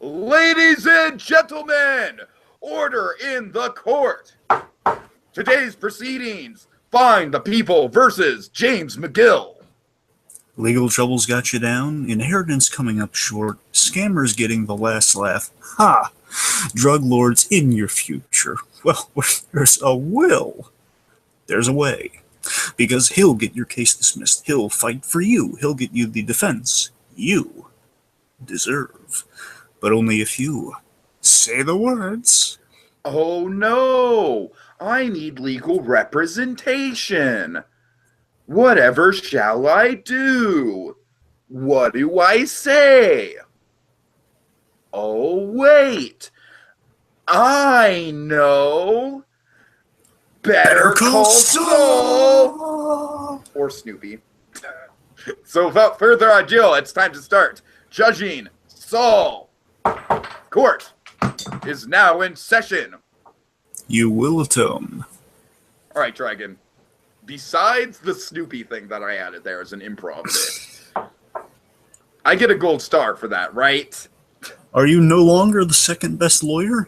Ladies and gentlemen, order in the court. Today's proceedings, Find the People versus James McGill. Legal troubles got you down, inheritance coming up short, scammers getting the last laugh. Ha! Drug lords in your future. Well, where there's a will, there's a way. Because he'll get your case dismissed. He'll fight for you. He'll get you the defense you deserve. But only if you say the words. Oh no! I need legal representation. Whatever shall I do? What do I say? Oh, wait. I know. Better Call Saul! Or Snoopy. So without further ado, it's time to start judging Saul. Court is now in session. You will atone. All right, Dragon. Besides the Snoopy thing that I added there as an improv bit, I get a gold star for that, right? Are you no longer the second best lawyer?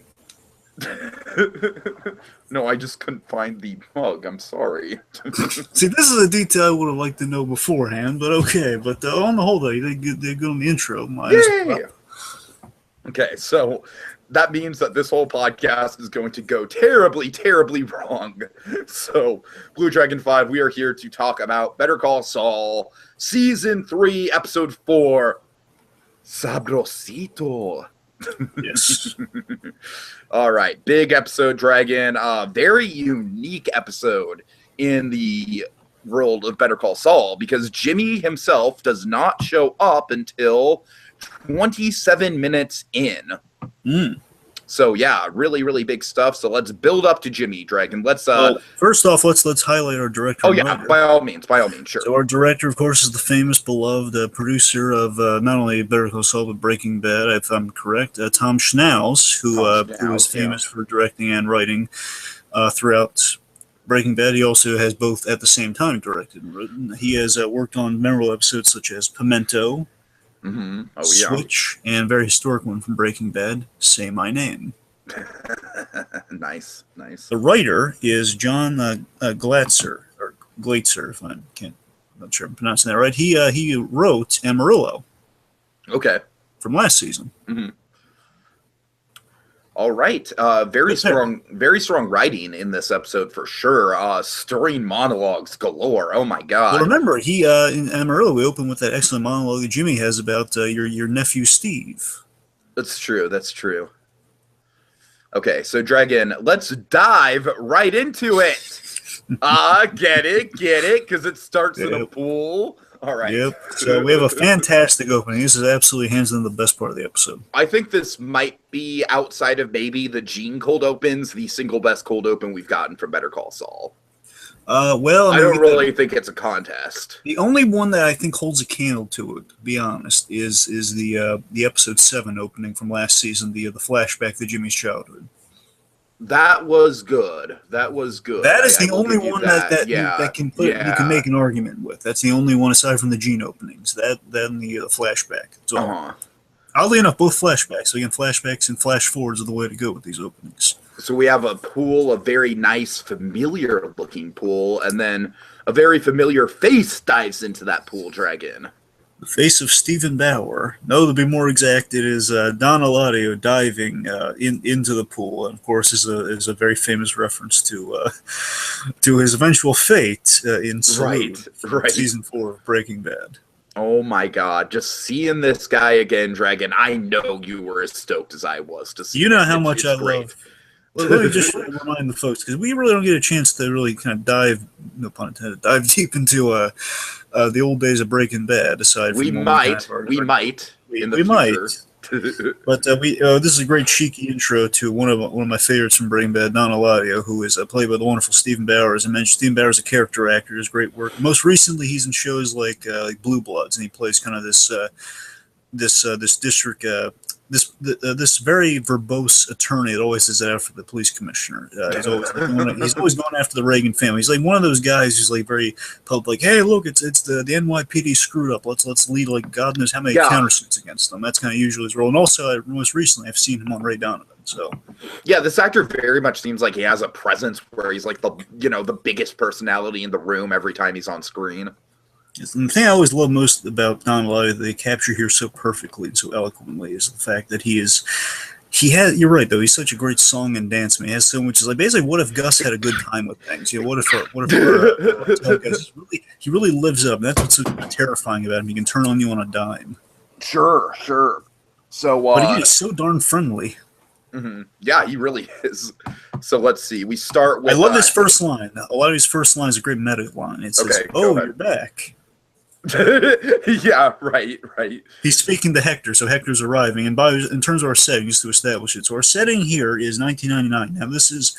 No, I just couldn't find the mug. I'm sorry. See, this is a detail I would have liked to know beforehand, but okay. But on the whole, though, they good on the intro. Yay! Okay, so that means that this whole podcast is going to go terribly, terribly wrong. So, BlueDragonFive, we are here to talk about Better Call Saul, Season 3, Episode 4, Sabrosito. Yes. All right, big episode, Dragon. Very unique episode in the world of Better Call Saul because Jimmy himself does not show up until 27 minutes in. So yeah, really, really big stuff. So let's build up to Jimmy, Dragon. Let's first off, let's highlight our director. Oh yeah, by all means, sure. So our director, of course, is the famous, beloved producer of not only Better Call Saul but Breaking Bad, if I'm correct. Tom Schnauz, who was famous for directing and writing throughout Breaking Bad. He also has both at the same time directed and written. He has worked on memorable episodes such as Pimento. Switch, and a very historic one from Breaking Bad, Say My Name. Nice. The writer is John Glatzer, if I'm not sure I'm pronouncing that right. He wrote Amarillo. Okay. From last season. Mm-hmm. All right. Very strong writing in this episode for sure. Stirring monologues galore. Oh my god. Well, remember, he in Amarillo we open with that excellent monologue that Jimmy has about your nephew Steve. That's true. Okay, so Dragon, let's dive right into it. Get it? Because it starts in a pool. All right. Yep. So we have a fantastic opening. This is absolutely hands down the best part of the episode. I think this might be, outside of maybe the Gene cold opens, the single best cold open we've gotten from Better Call Saul. Well, I don't really think it's a contest. The only one that I think holds a candle to it, to be honest, is the episode 7 opening from last season, the flashback to Jimmy's childhood. That was good. That is the only one that you can make an argument with. That's the only one aside from the Gene openings. That and the flashback. So, oddly enough, both flashbacks. So again, flashbacks and flash forwards are the way to go with these openings. So we have a pool, a very nice, familiar-looking pool, and then a very familiar face dives into that pool, Dragon. The face of Stephen Bauer. No, to be more exact, it is Don Eladio diving into the pool, and of course is a very famous reference to his eventual fate in Salute, season 4 of Breaking Bad. Oh my god, just seeing this guy again, Dragon, I know you were as stoked as I was to see. You know how much I love. Well, let me just remind the folks, because we really don't get a chance to really kind of dive, no pun intended, dive deep into the old days of Breaking Bad. Aside from we might in the future. But this is a great cheeky intro to one of my favorites from Breaking Bad, Don Eladio, who is played by the wonderful Stephen Bauer. As I mentioned, Stephen Bauer is a character actor. Does great work. Most recently, he's in shows like Blue Bloods, and he plays kind of this district this very verbose attorney that always is after the police commissioner. He's always going after the Reagan family. He's like one of those guys who's like very public. Hey, look, it's the NYPD screwed up. Let's lead like God knows how many countersuits against them. That's kind of usually his role. And also, most recently, I've seen him on Ray Donovan. So yeah, this actor very much seems like he has a presence where he's like the biggest personality in the room every time he's on screen. The thing I always love most about Don Eladio that they capture here so perfectly and so eloquently is the fact that you're right though, he's such a great song and dance man. He has so much. It's like basically what if Gus had a good time with things? What if Gus he really lives up. That's what's so terrifying about him. He can turn on you on a dime. Sure. So but again, he's so darn friendly. Mm-hmm. Yeah, he really is. So let's see. We start with I love his first line. A lot of his first line is a great meta line. It says, you're back. Yeah, right. He's speaking to Hector, so Hector's arriving. And in terms of our setting, just to establish it, so our setting here is 1999. Now, this is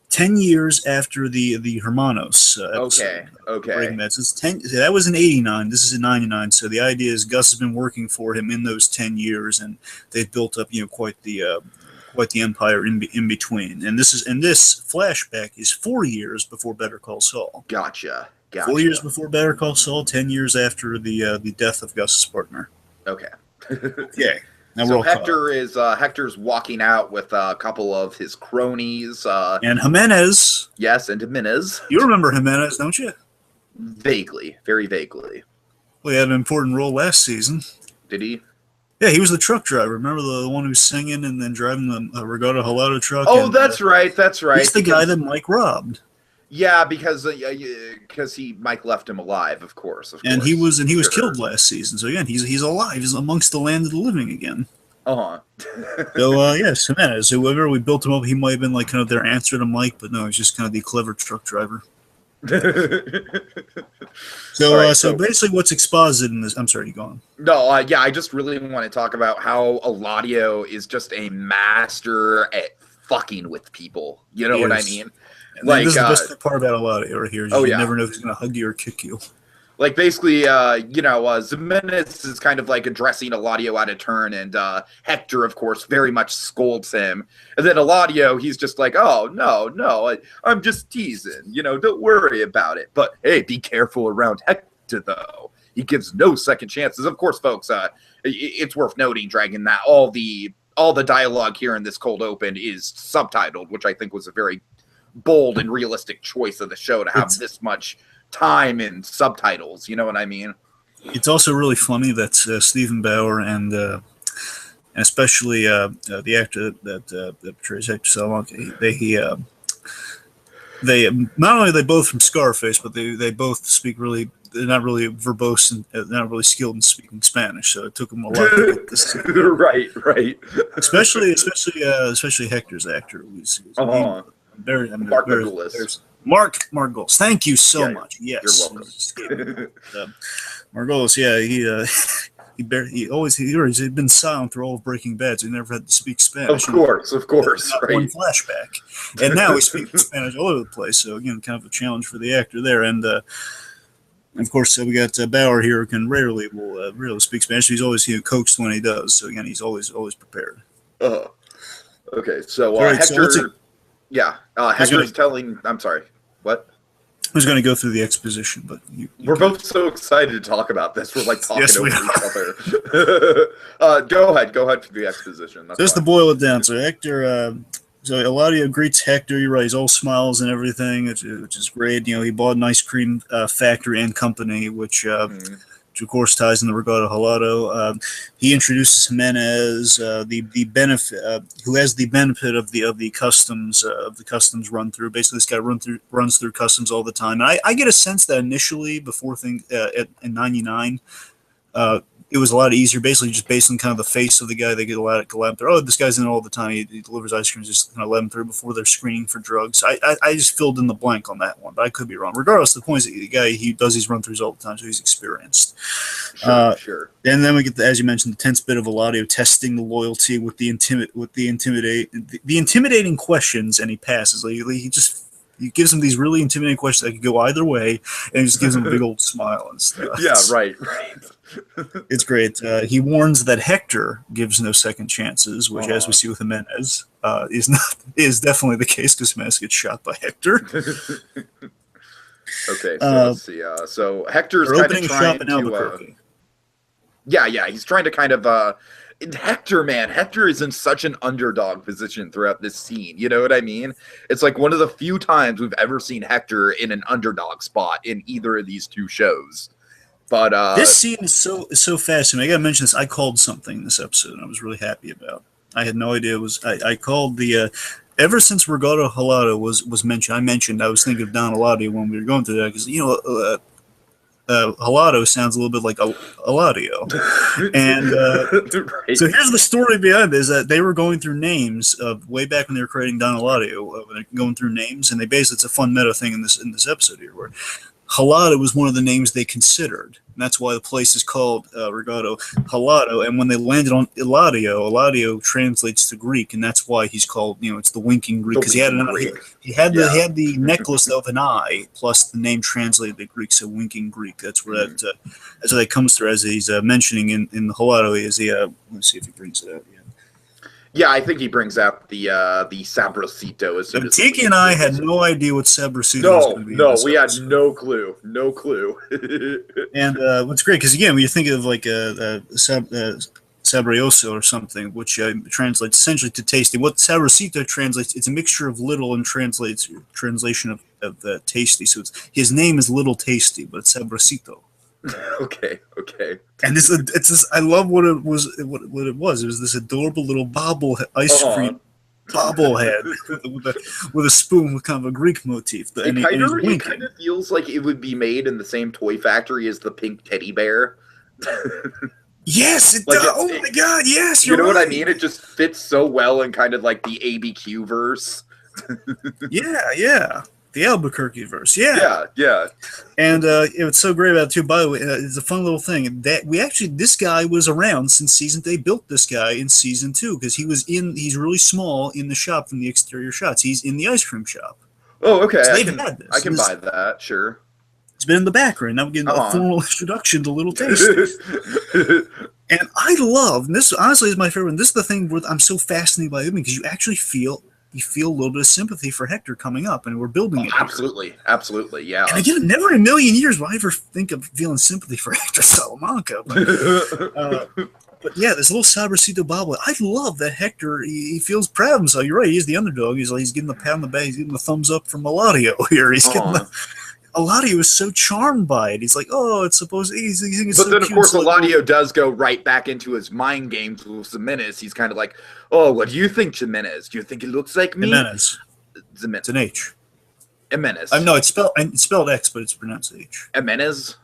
10 years after the Hermanos episode. Okay. That was in 89. This is in 99. So the idea is Gus has been working for him in those 10 years, and they've built up, quite the empire in between. And this flashback is 4 years before Better Call Saul. Gotcha. 4 years before Better Call Saul, 10 years after the death of Gus's partner. Okay. Yeah. Now so Hector's walking out with a couple of his cronies. And Jimenez. Yes, and Jimenez. You remember Jimenez, don't you? Vaguely, very vaguely. Well, he had an important role last season. Did he? Yeah, he was the truck driver. Remember the one who was singing and then driving the Regatta Halado truck? Oh, that's right. He's the guy that Mike robbed. Yeah, because Mike left him alive, of course. And he was killed last season. So again, he's alive. He's amongst the land of the living again. So yes, Jimenez. Whoever we built him up, he might have been like kind of their answer to Mike, but no, he's just kind of the clever truck driver. So basically, what's exposited in this? I'm sorry, you go on. No, I just really want to talk about how Eladio is just a master at fucking with people. You know what I mean? Like, this is the best part about Eladio right here. You never know if he's going to hug you or kick you. Like, basically, Zimenez is kind of like addressing Eladio out of turn, and Hector, of course, very much scolds him. And then Eladio, he's just like, oh, no, I'm just teasing. Don't worry about it. But, hey, be careful around Hector, though. He gives no second chances. Of course, folks, it's worth noting, Dragon, that all the dialogue here in this cold open is subtitled, which I think was a very bold and realistic choice of the show to have this much time in subtitles. You know what I mean? It's also really funny that Stephen Bauer and especially the actor that portrays Hector Salamaca, they not only are they both from Scarface, but they both speak really. They're not really verbose and not really skilled in speaking Spanish, so it took them a lot to get this. Right. Especially Hector's actor. Mark Margolis. Thank you so much. Yes, you're welcome. Margolis. Yeah, he's been silent through all of Breaking Bad, so he never had to speak Spanish. Of course, right. One flashback, and now he's speaking Spanish all over the place. So again, kind of a challenge for the actor there, and of course we got Bauer here who can rarely speak Spanish. He's always coaxed when he does. So again, he's always prepared. Okay, so Hector. Hector's telling. I'm sorry. What? I was going to go through the exposition, but we're both so excited to talk about this. We're like talking over each other. Go ahead for the exposition. Just to boil it down, so Hector. So Eladio greets Hector. You're right. He's all smiles and everything, which is great. He bought an ice cream factory and company, which of course ties in the Regatta Halado. He introduces Jimenez, the benefit, who has the benefit of the customs run through. Basically, this guy runs through customs all the time. And I get a sense that initially, before in '99. It was a lot easier, basically just based on kind of the face of the guy. They get a lot of collab through. Oh, this guy's in all the time. He delivers ice cream, just kind of let him through before they're screening for drugs. I just filled in the blank on that one, but I could be wrong. Regardless, the point is the guy, he does these run-throughs all the time, so he's experienced. Sure. And then we get, as you mentioned, the tense bit of Eladio testing the loyalty with the intimidating questions, and he passes. He just he gives him these really intimidating questions that could go either way, and he just gives him a big old smile and stuff. Yeah, right. It's great. He warns that Hector gives no second chances, which, as we see with Jimenez, is definitely the case because Jimenez gets shot by Hector. Okay, so let's see. So Hector's kind of trying to. Yeah, he's trying to kind of. Hector is in such an underdog position throughout this scene. You know what I mean? It's like one of the few times we've ever seen Hector in an underdog spot in either of these two shows. But this scene is so fascinating. I gotta mention this. I called something in this episode, and I was really happy about. I had no idea it was. I called the. Ever since Ricardo Halado was mentioned, I was thinking of Don Eladio when we were going through that because Halado sounds a little bit like Eladio. And right. So here's the story behind this, that they were going through names way back when they were creating Don Eladio. They're going through names, and it's a fun meta thing in this episode here, where Halado was one of the names they considered. And that's why the place is called Ricardo Halado. And when they landed on Eladio translates to Greek, and that's why he's called, it's the winking Greek, because he had the necklace of an eye, plus the name translated to Greek, so winking Greek. That's where that comes through, as he's mentioning in the Halado. Let's see if he brings it out. Yeah, I think he brings out the Sabrosito as soon as Tiki and I had no idea what Sabrosito was going to be. No, we had no clue. And what's great, because again, when you think of like Sabrioso or something, which translates essentially to tasty. What Sabrosito translates, it's a mixture of little and translation of tasty. So his name is Little Tasty, but it's Sabrosito. Okay. And I love what it was. What it was. It was this adorable little ice cream bobblehead with a spoon with kind of a Greek motif. It kind of feels like it would be made in the same toy factory as the pink teddy bear. Yes, it does. Oh my God, yes, you know right. What I mean? It just fits so well in kind of like the ABQ verse. Yeah. The Albuquerque verse, yeah. And it's so great about it too. By the way, it's a fun little thing that this guy was around since season. They built this guy in season 2 because he's really small in the shop from the exterior shots. He's in the ice cream shop. Oh, okay. So I can buy that. Sure. It's been in the background. Now we're getting a formal introduction to Little Tasty. And I love, and this honestly is my favorite. And this is the thing where I'm so fascinated by him because you actually feel a little bit of sympathy for Hector coming up, and we're building it. Absolutely, yeah. And again, never in a million years will I ever think of feeling sympathy for Hector Salamaca. But yeah, this little Sabrosito bobblehead. I love that Hector. He feels proud of himself. You're right. He's the underdog. He's getting the pat on the back. He's getting the thumbs up from Eladio here. He's getting Eladio is so charmed by it. He's like, oh, it's supposed. He's but so then, cute. Of course, Eladio does go right back into his mind games with Jimenez. He's kind of like, oh, what do you think, Jimenez? Do you think it looks like me? Jimenez. It's an H. Jimenez. No, it's spelled X, but it's pronounced H. Jimenez.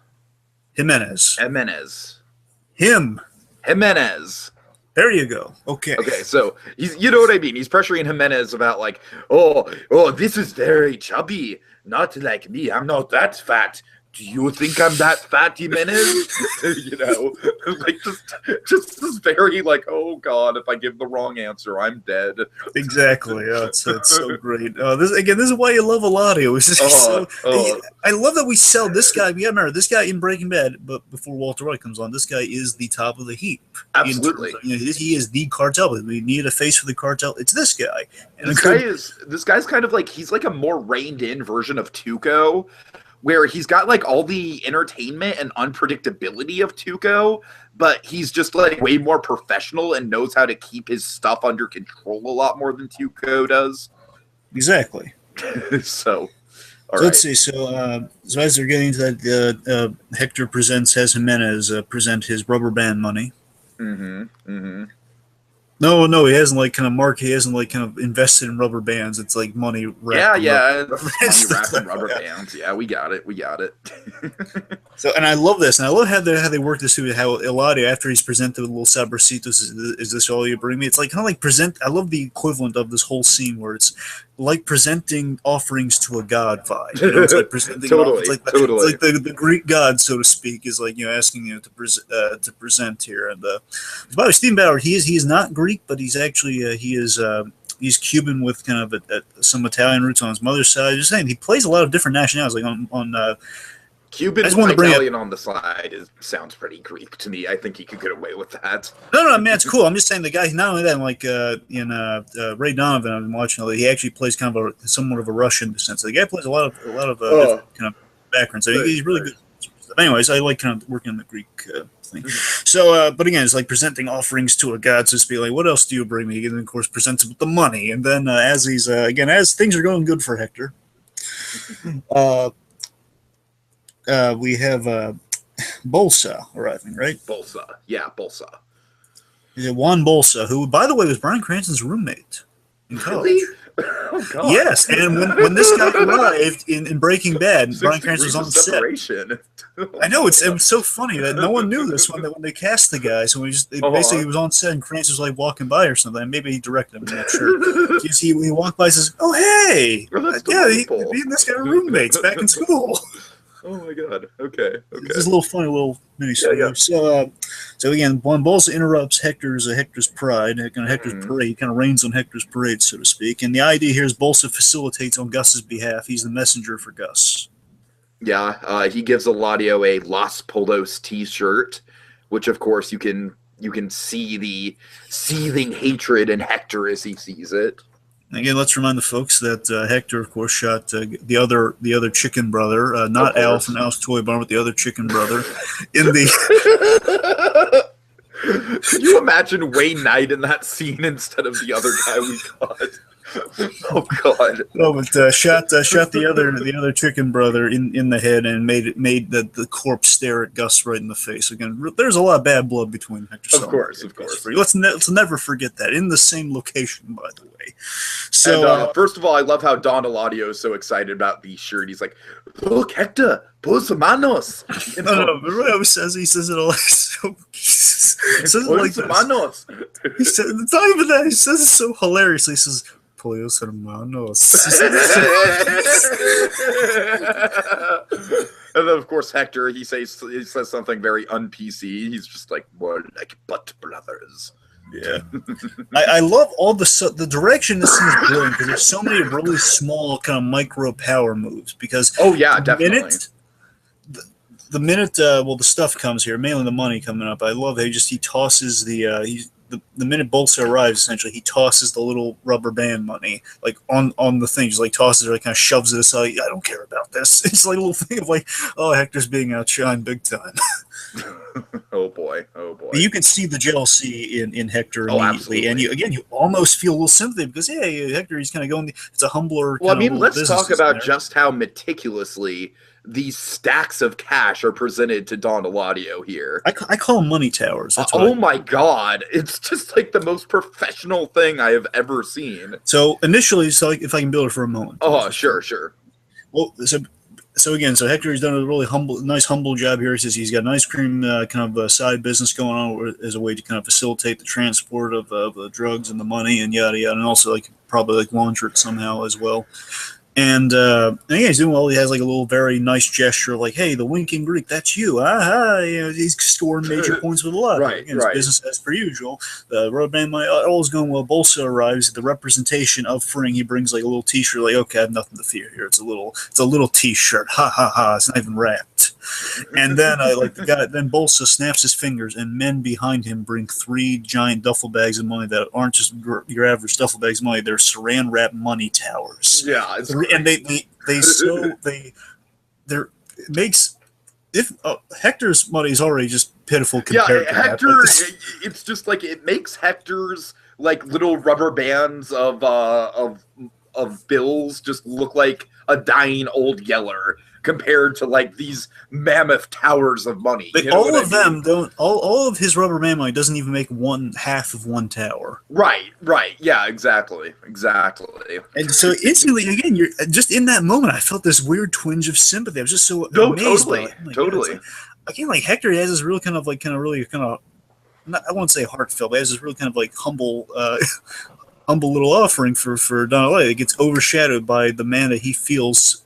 There you go. Okay, so you know what I mean. He's pressuring Jimenez about like, oh, this is very chubby. Not like me. I'm not that fat. Do you think I'm that fat, Jimenez? Like just this very like, oh God, if I give the wrong answer, I'm dead. Exactly. It's so great. This is why you love Eladio. I love that we sell this guy. We remember this guy in Breaking Bad, but before Walter White comes on, this guy is the top of the heap. Absolutely. He is the cartel. We needed a face for the cartel. It's this guy. And this guy's kind of like, he's like a more reined in version of Tuco, where he's got like all the entertainment and unpredictability of Tuco, but he's just like way more professional and knows how to keep his stuff under control a lot more than Tuco does. Exactly. So let's see. So as they're getting to that, Hector has Jimenez present his rubber band money. No, he hasn't he hasn't invested in rubber bands. It's like money wrapped. Money wrapped in rubber bands. Yeah, we got it. So, and I love this, and I love how they work this through. How Eladio, after he's presented with little Sabrositos, is this all you bring me? It's like kind of like present. I love the equivalent of this whole scene where it's like presenting offerings to a god vibe. It's like presenting totally. It's like the Greek god, so to speak, is like asking you to present here. And by the way, Stephen Bauer, he is not Greek, but he's actually he is he's Cuban with kind of some Italian roots on his mother's side. Just saying, he plays a lot of different nationalities. Like on Cuban Italian on the side sounds pretty Greek to me. I think he could get away with that. No, I mean, it's cool. I'm just saying the guy, not only that, like in Ray Donovan, I've been watching, he actually plays kind of somewhat of a Russian descent. So the guy plays a lot of different kind of backgrounds. So he's really good. Anyways, I like kind of working on the Greek thing. So, but again, it's like presenting offerings to a god, so to speak. Like, what else do you bring me? And then, of course, presents him with the money. And then as things are going good for Hector, we have Bolsa arriving, right? Bolsa. Juan Bolsa, who, by the way, was Bryan Cranston's roommate in college. Really? Oh, God. Yes, and when this guy arrived in Breaking Bad, Bryan Cranston was on the set. I know, it was so funny that no one knew this when they cast the guy. So basically he was on set and Cranston was like walking by or something. Maybe he directed him, I'm not sure. He walked by and says, "Oh, hey, he and this guy are roommates back in school." Oh my God! Okay. This is a funny mini story. Yeah. So again, Juan Bolsa interrupts Hector's pride. Hector's parade kind of rains on Hector's parade, so to speak. And the idea here is Bolsa facilitates on Gus's behalf. He's the messenger for Gus. Yeah, he gives Eladio a Los Polos T-shirt, which of course you can see the seething hatred in Hector as he sees it. Again, let's remind the folks that Hector, of course, shot the other chicken brother, not Al from Al's Toy Barn, but the other chicken brother in the. Can you imagine Wayne Knight in that scene instead of the other guy we got? Oh God! No, but shot the other chicken brother in the head and made the corpse stare at Gus right in the face. Again, there's a lot of bad blood between Hector Salamaca of course. Let's never forget that, in the same location, by the way. So and, first of all, I love how Don Eladio is so excited about the shirt. He's like, "Look, Hector, pos manos." No, he says it all. He says it like this. Manos. He said, it's not even that. He says it so hilariously. He says, "Pollos hermanos." And then, of course, Hector, he says something very un-PC. He's just like, "More like butt brothers." Yeah. I love all the direction this thing is brilliant because there's so many really small kind of micro power moves. Because definitely. The minute the stuff comes here, mainly the money coming up, I love how he tosses the minute Bolsa arrives, essentially, he tosses the little rubber band money, like, on the thing. Just, like, tosses it, like, kind of shoves it aside. I don't care about this. It's like a little thing of, like, oh, Hector's being outshined big time. Oh, boy. You can see the jealousy in Hector immediately. And, you almost feel a little sympathy because, Hector, he's kind of going, it's a humbler Well, I mean, let's talk about just how meticulously these stacks of cash are presented to Don Eladio here. I call them money towers. That's my God. It's just like the most professional thing I have ever seen. So initially, if I can build it for a moment. Oh, sure. Well, so Hector has done a really nice humble job here. He says he's got an ice cream kind of side business going on as a way to kind of facilitate the transport of the drugs and the money and yada yada, and also probably launder it somehow as well. And he's doing well. He has like a little very nice gesture, like, "Hey, the winking Greek, that's you." He's scoring major points with a lot. Right. Business as per usual. The road band money, all is going well. Bolsa arrives. The representation of Fring, he brings like a little T-shirt, like, "Okay, I have nothing to fear here. It's a little T-shirt. Ha ha ha! It's not even wrapped." And then then Bolsa snaps his fingers, and men behind him bring 3 giant duffel bags of money that aren't just your average duffel bags of money. They're saran wrap money towers. Yeah. And Hector's money is already just pitiful compared to Hector, that. it's just like it makes Hector's like little rubber bands of bills just look like a dying old yeller compared to like these mammoth towers of money. But all of them don't. All of his rubber band money doesn't even make half of one tower. Right. Yeah, exactly. And so instantly, again, you're just in that moment. I felt this weird twinge of sympathy. I was just so amazed. Totally. Again, like Hector has this real kind of not, I won't say heartfelt, but he has this real kind of like humble little offering for Don Eladio. It gets overshadowed by the man that he feels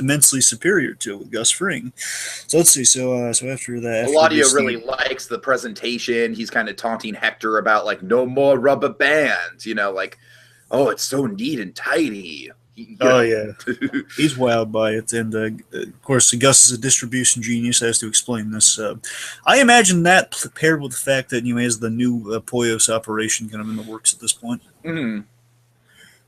immensely superior to, with Gus Fring. So let's see. So after that, Eladio really likes the presentation. He's kind of taunting Hector about like no more rubber bands. Oh, it's so neat and tidy. Oh yeah, he's wowed by it, and of course, Gus is a distribution genius. Has to explain this. I imagine that paired with the fact that he has the new Poyos operation kind of in the works at this point. Mm,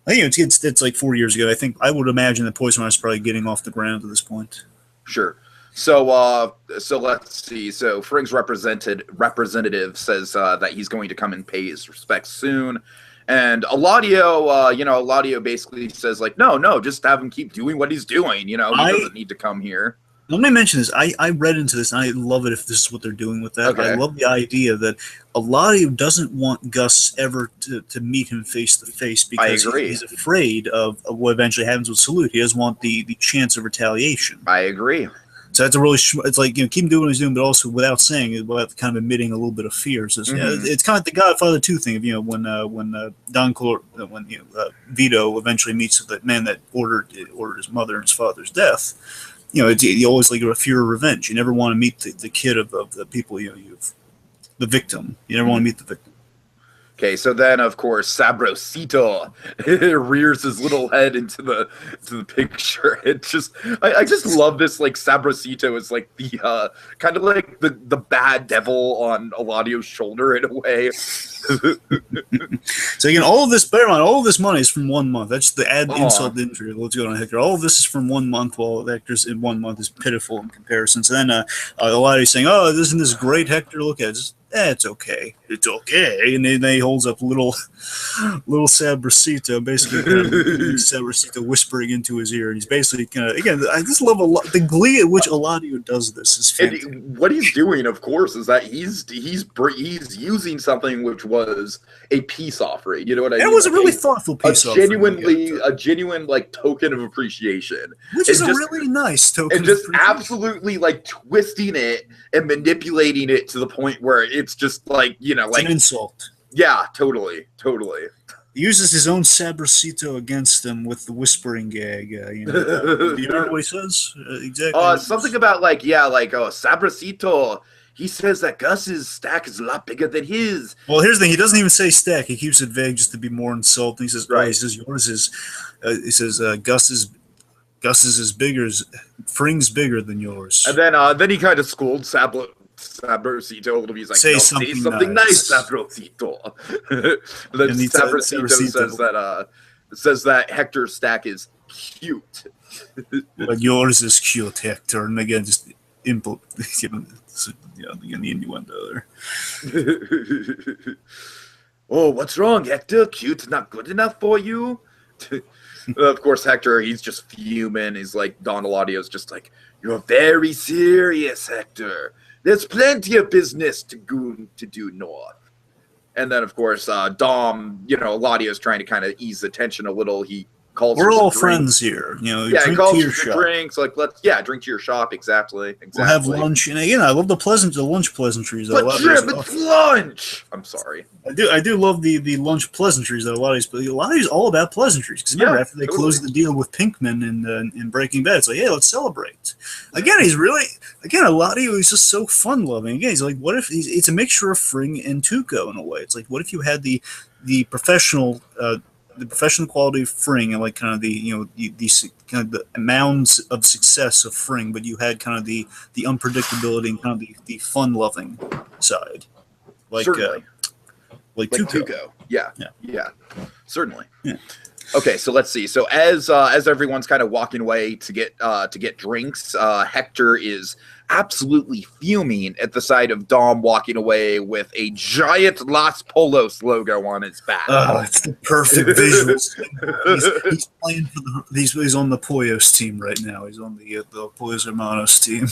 I think it's like 4 years ago. I think I would imagine that Poison is probably getting off the ground at this point. sure. So let's see. So Fring's representative says that he's going to come and pay his respects soon. And Eladio basically says like, no, just have him keep doing what he's doing. He doesn't need to come here. Let me mention this. I read into this, and I love it if this is what they're doing with that. Okay. I love the idea that Eladio doesn't want Gus ever to meet him face to face because he's afraid of what eventually happens with Salute. He doesn't want the chance of retaliation. I agree. So that's a really, it's like, keep him doing what he's doing, but also without saying it, without kind of admitting a little bit of fear. So it's kind of the Godfather 2 thing of, when Vito eventually meets the man that ordered his mother and his father's death. You always like a fear of revenge. You never want to meet the kid of the people, the victim. You never want to meet the victim. Okay, so then of course Sabrosito rears his little head into the picture. It just I just love this, like Sabrosito is like the kind of like the bad devil on Eladio's shoulder in a way. So again, all of this money is from 1 month. That's the add insult to injury. Let's go on Hector. All of this is from 1 month, while Hector's in 1 month is pitiful in comparison. So then Eladio's saying, "Oh, isn't this great, Hector? Look at it. It's okay. It's okay." And then he holds up little Sabrosito, basically Sabrosito whispering into his ear. And he's basically kind of, again, I just love the glee at which Eladio does this is fantastic. And what he's doing, of course, is that he's using something which was a peace offering. You know what I mean? It was a really thoughtful peace offering. A genuine like token of appreciation. Which is a really nice token. And just absolutely like twisting it and manipulating it to the point where it's just like, it's an insult. Yeah, totally. He uses his own Sabrosito against them with the whispering gag. Do you remember what he says? Exactly. Something about Sabrosito. He says that Gus's stack is a lot bigger than his. Well, here's the thing. He doesn't even say stack. He keeps it vague just to be more insulting. He says, he says yours is. He says Gus's is bigger. Fring's bigger than yours. And then he kind of scolds Sabrosito a little bit. He's like, say something nice, Sabrosito. Then Sabrosito says that Hector's stack is cute. But yours is cute, Hector. And again, just the innuendo there. Oh, what's wrong, Hector? Cute's not good enough for you? Of course, Hector, he's just fuming. He's like, Don Eladio's just like, you're very serious, Hector. There's plenty of business to do north. And then, of course, Dom, Eladio's trying to kind of ease the tension a little. He calls We're all friends here. He calls for some drinks. Like, drink to your shop. Exactly. We'll have lunch. And again, I love the lunch pleasantries. But Jim, it's lunch. I'm sorry. I do love the lunch pleasantries that Eladio's all about pleasantries. Because remember, after they closed the deal with Pinkman in Breaking Bad, it's like, hey, let's celebrate. Again, Eladio is just so fun loving. Again, he's like, what if it's a mixture of Fring and Tuco in a way. It's like, what if you had the professional quality of Fring and like kind of the mounds of success of Fring, but you had kind of the unpredictability and kind of the fun loving side, like Tuco. Yeah, certainly. Yeah. Okay, so let's see. So as everyone's kind of walking away to get drinks, Hector is absolutely fuming at the sight of Dom walking away with a giant Los Polos logo on his back. Oh, it's the perfect visuals. He's playing for he's on the Poyos team right now. He's on the Poyos Hermanos team.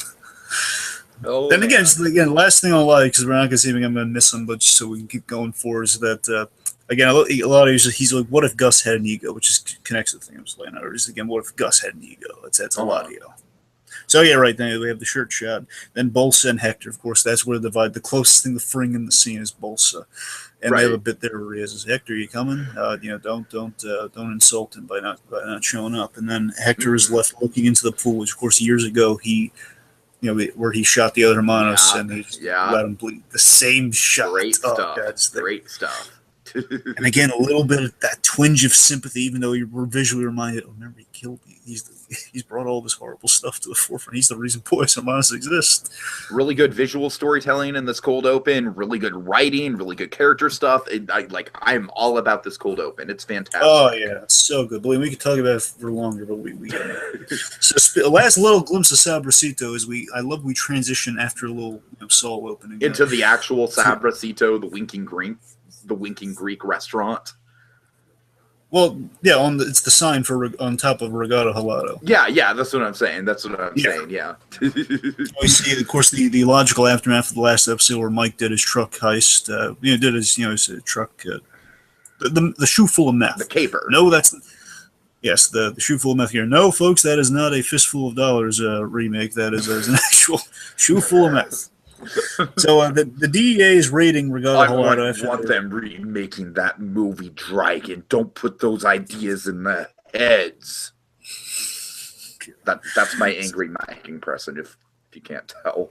Oh, then again, last thing I'll like, because we're not going to see him, I'm going to miss him, but just so we can keep going forward, is that again, a lot of he's like, what if Gus had an ego, which is connects to the thing I was laying out. Is again, what if Gus had an ego? That's Eladio. So yeah, right then we have the shirt shot. Then Bolsa and Hector, of course, that's where the closest thing to Fring in the scene is Bolsa, and they have a bit there where he says, Hector, you coming? Don't insult him by not showing up. And then Hector is left looking into the pool, which of course years ago he. Where he shot the other Hermanos and he let him bleed. The same shot. Great stuff. Great stuff. And again, a little bit of that twinge of sympathy, even though you were visually reminded, oh, remember, he killed me. He's brought all this horrible stuff to the forefront. He's the reason Poison Monsters exist. Really good visual storytelling in this cold open. Really good writing. Really good character stuff. I'm all about this cold open. It's fantastic. Oh yeah, it's so good. Believe me, we could talk about it for longer, but we So the last little glimpse of Sabrosito is I love we transition after a little Saul opening into the actual Sabrosito, the Winking Greek restaurant. Well, yeah, it's the sign for on top of Regatta Halato. Yeah, that's what I'm saying. Saying, yeah. We see, of course, the logical aftermath of the last episode where Mike did his truck heist. Did his truck, the shoe full of meth. The caper. No, yes, the shoe full of meth here. No, folks, that is not a Fistful of Dollars remake. That is an actual shoe full of meth. So the DEA is raiding Regatta Halato. I want them remaking that movie, Dragon. Don't put those ideas in their heads. That's my angry Mike impression, if you can't tell.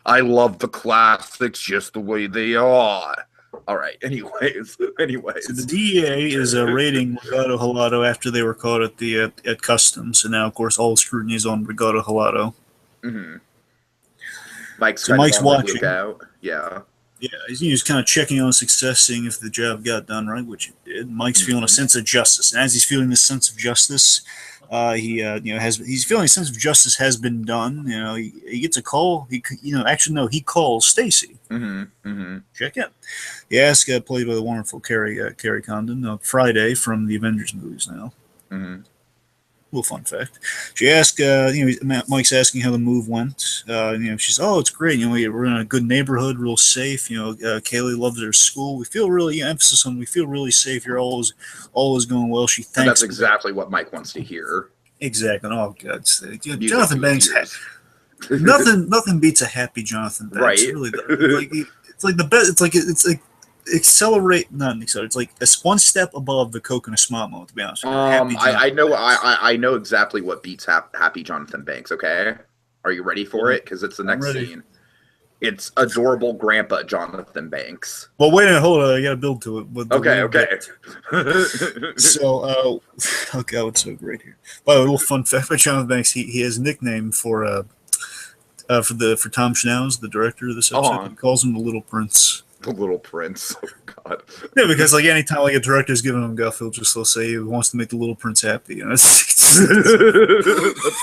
I love the classics just the way they are. All right. Anyways. So the DEA is raiding Regatta Halato after they were caught at customs, and now, of course, all scrutiny is on Regatta Halato. Mm-hmm. Mike's watching. Yeah. Yeah, he's kind of checking on success, seeing if the job got done right, which it did. Mike's feeling a sense of justice, and as he's feeling this sense of justice, he's feeling a sense of justice has been done. He gets a call. He calls Stacy. Mm-hmm. Check in. He asks, played by the wonderful Carrie Condon, Friday from the Avengers movies now. Mm-hmm. Little fun fact. She asked, Mike's asking how the move went. She's, it's great. We're in a good neighborhood, real safe. Kaylee loves her school. We feel really emphasis on we feel really safe here. All is going well. She thanks. And that's exactly what Mike wants to hear. Exactly. Oh God, Jonathan Banks. Nothing beats a happy Jonathan Banks. Right. Really, it's like the best. It's like it's like it's one step above the Coke and a Smart moment, to be honest. I know exactly what beats happy Jonathan Banks. Okay, are you ready for it? Because it's the next scene. It's adorable Grandpa Jonathan Banks. Well, wait a minute, hold on. I got to build to it. Okay. So, oh God, it's so great here. By the way, a little fun fact about Jonathan Banks: he has a nickname for Tom Schnauz, the director of this episode. He calls him the Little Prince. The Little Prince. Oh God. Yeah, because anytime a director's giving him guff, he'll say he wants to make the Little Prince happy. That's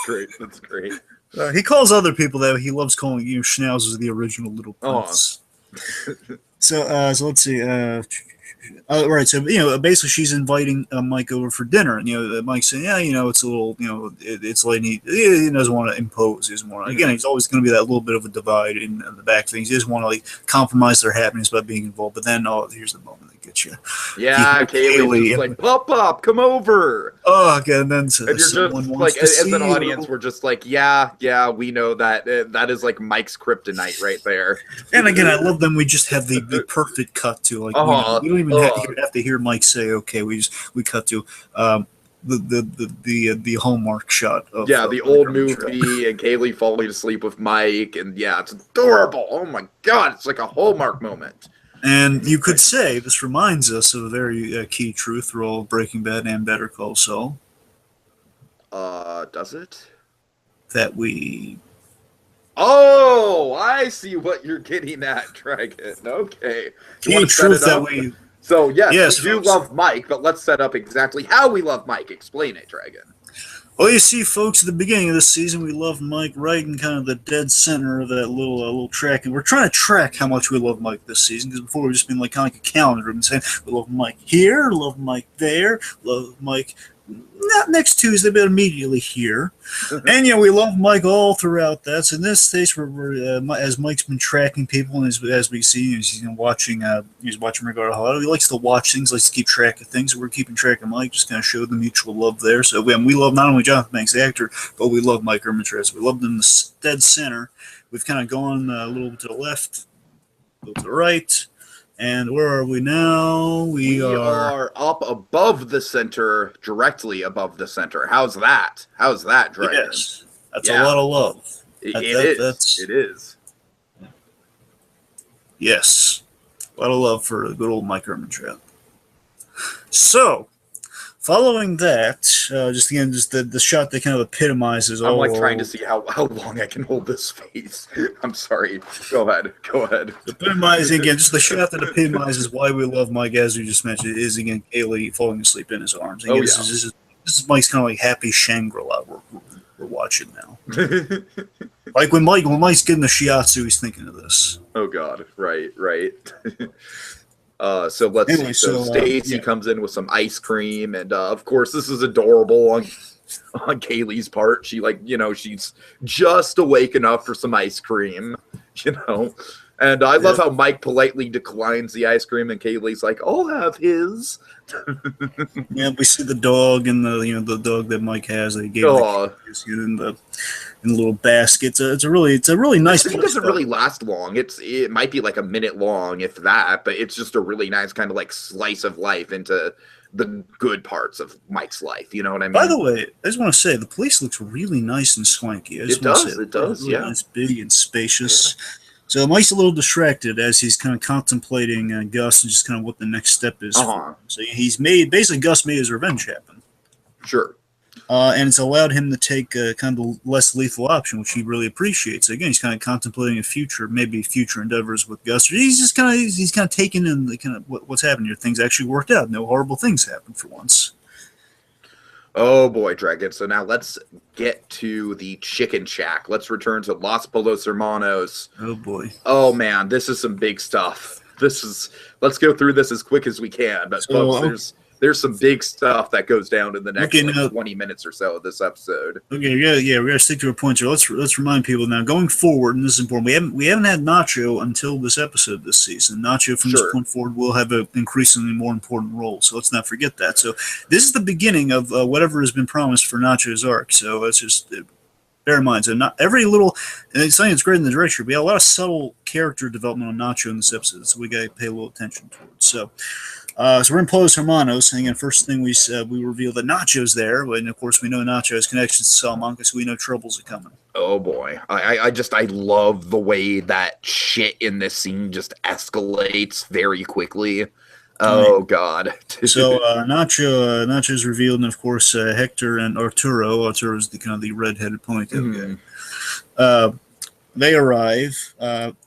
great. That's great. He calls other people that he loves calling. Schnauz is the original Little Prince. So let's see. Right. So basically, she's inviting Mike over for dinner, and Mike's saying, it's a little, it's like he doesn't want to impose. He doesn't want to. Again, he's always going to be that little bit of a divide in the back things. He doesn't want to compromise their happiness by being involved. But then, here's the moment that gets you. Yeah, Kaylee's just like, pop, come over. Oh, okay, and then and you're just like, as an audience, we're just like, yeah, we know that. That is like Mike's kryptonite right there. And again, I love them. We just have the perfect cut to we don't even have to hear Mike say, okay. We cut to the hallmark shot of the old movie and Kaylee falling asleep with Mike, and it's adorable. Oh my God, it's like a hallmark moment. And you could say this reminds us of a very key truth for all Breaking Bad and Better Call Saul. Does it? That we. Oh, I see what you're getting at, Dragon. Okay. Key truth that we. So, yes, we do love Mike, but let's set up exactly how we love Mike. Explain it, Dragon. Well, you see, folks, at the beginning of this season, we love Mike right in kind of the dead center of that little track. And we're trying to track how much we love Mike this season, because before we've just been kind of like a calendar and saying, we love Mike here, love Mike there, love Mike not next Tuesday, but immediately here. And, we love Mike all throughout that. So in this case, as Mike's been tracking people, and as we see, he's watching Regatta Halato. He likes to watch things, likes to keep track of things. So we're keeping track of Mike, just kind of show the mutual love there. So we love not only Jonathan Banks, the actor, but we love Mike Ermitres. We love him in the dead center. We've kind of gone a little to the left, a little to the right. And where are we now? We are up above the center, directly above the center. How's that? Dragon? Yes, that's a lot of love. It is. Yes. A lot of love for good old Mike Ehrmantraut. So, following that, just the shot that kind of epitomizes I'm like trying to see how long I can hold this face. I'm sorry. Go ahead. Epitomizing, again, just the shot that epitomizes why we love Mike, as we just mentioned, is, again, Kaylee falling asleep in his arms. Again, this is Mike's kind of like happy Shangri-La we're watching now. Like when Mike's getting the shiatsu, he's thinking of this. Oh, God. Right. So let's see. So Stacy comes in with some ice cream, and of course, this is adorable on Kaylee's part. She she's just awake enough for some ice cream, And I love how Mike politely declines the ice cream, and Kaylee's like, "I'll have his." Yeah, we see the dog and the dog that Mike has. They gave in the little basket. It's a really nice. It doesn't really last long. It might be like a minute long, if that. But it's just a really nice kind of like slice of life into the good parts of Mike's life. You know what I mean? By the way, I just want to say the place looks really nice and swanky. It does. Really nice, big and spacious. Yeah. So Mike's a little distracted as he's kind of contemplating Gus and just kind of what the next step is. For him. So Gus made his revenge happen. Sure. And it's allowed him to take kind of the less lethal option, which he really appreciates. So again, he's kind of contemplating maybe future endeavors with Gus. He's kind of taking in the kind of what's happening here. Things actually worked out. No horrible things happened for once. Oh boy, Dragon. So now let's get to the chicken shack. Let's return to Los Polos Hermanos. Oh boy. Oh man, this is some big stuff. Let's go through this as quick as we can. But folks, there's some big stuff that goes down in the next 20 minutes or so of this episode. Okay, we gotta stick to our points here. Let's remind people now, going forward, and this is important, we haven't had Nacho until this episode this season. Nacho from this point forward will have an increasingly more important role, so let's not forget that. So this is the beginning of whatever has been promised for Nacho's arc, so let's just bear in mind. So not every little, and it's something that's great in the direction, we have a lot of subtle character development on Nacho in this episode, so we gotta pay a little attention towards. So we're in Polos Hermanos, and again, first thing we reveal that Nacho's there, and of course we know Nacho has connections to Salamanca, so we know troubles are coming. Oh boy, I love the way that shit in this scene just escalates very quickly. Oh God. So Nacho's revealed, and of course Hector and Arturo's the kind of the red-headed ponytail guy. They arrive.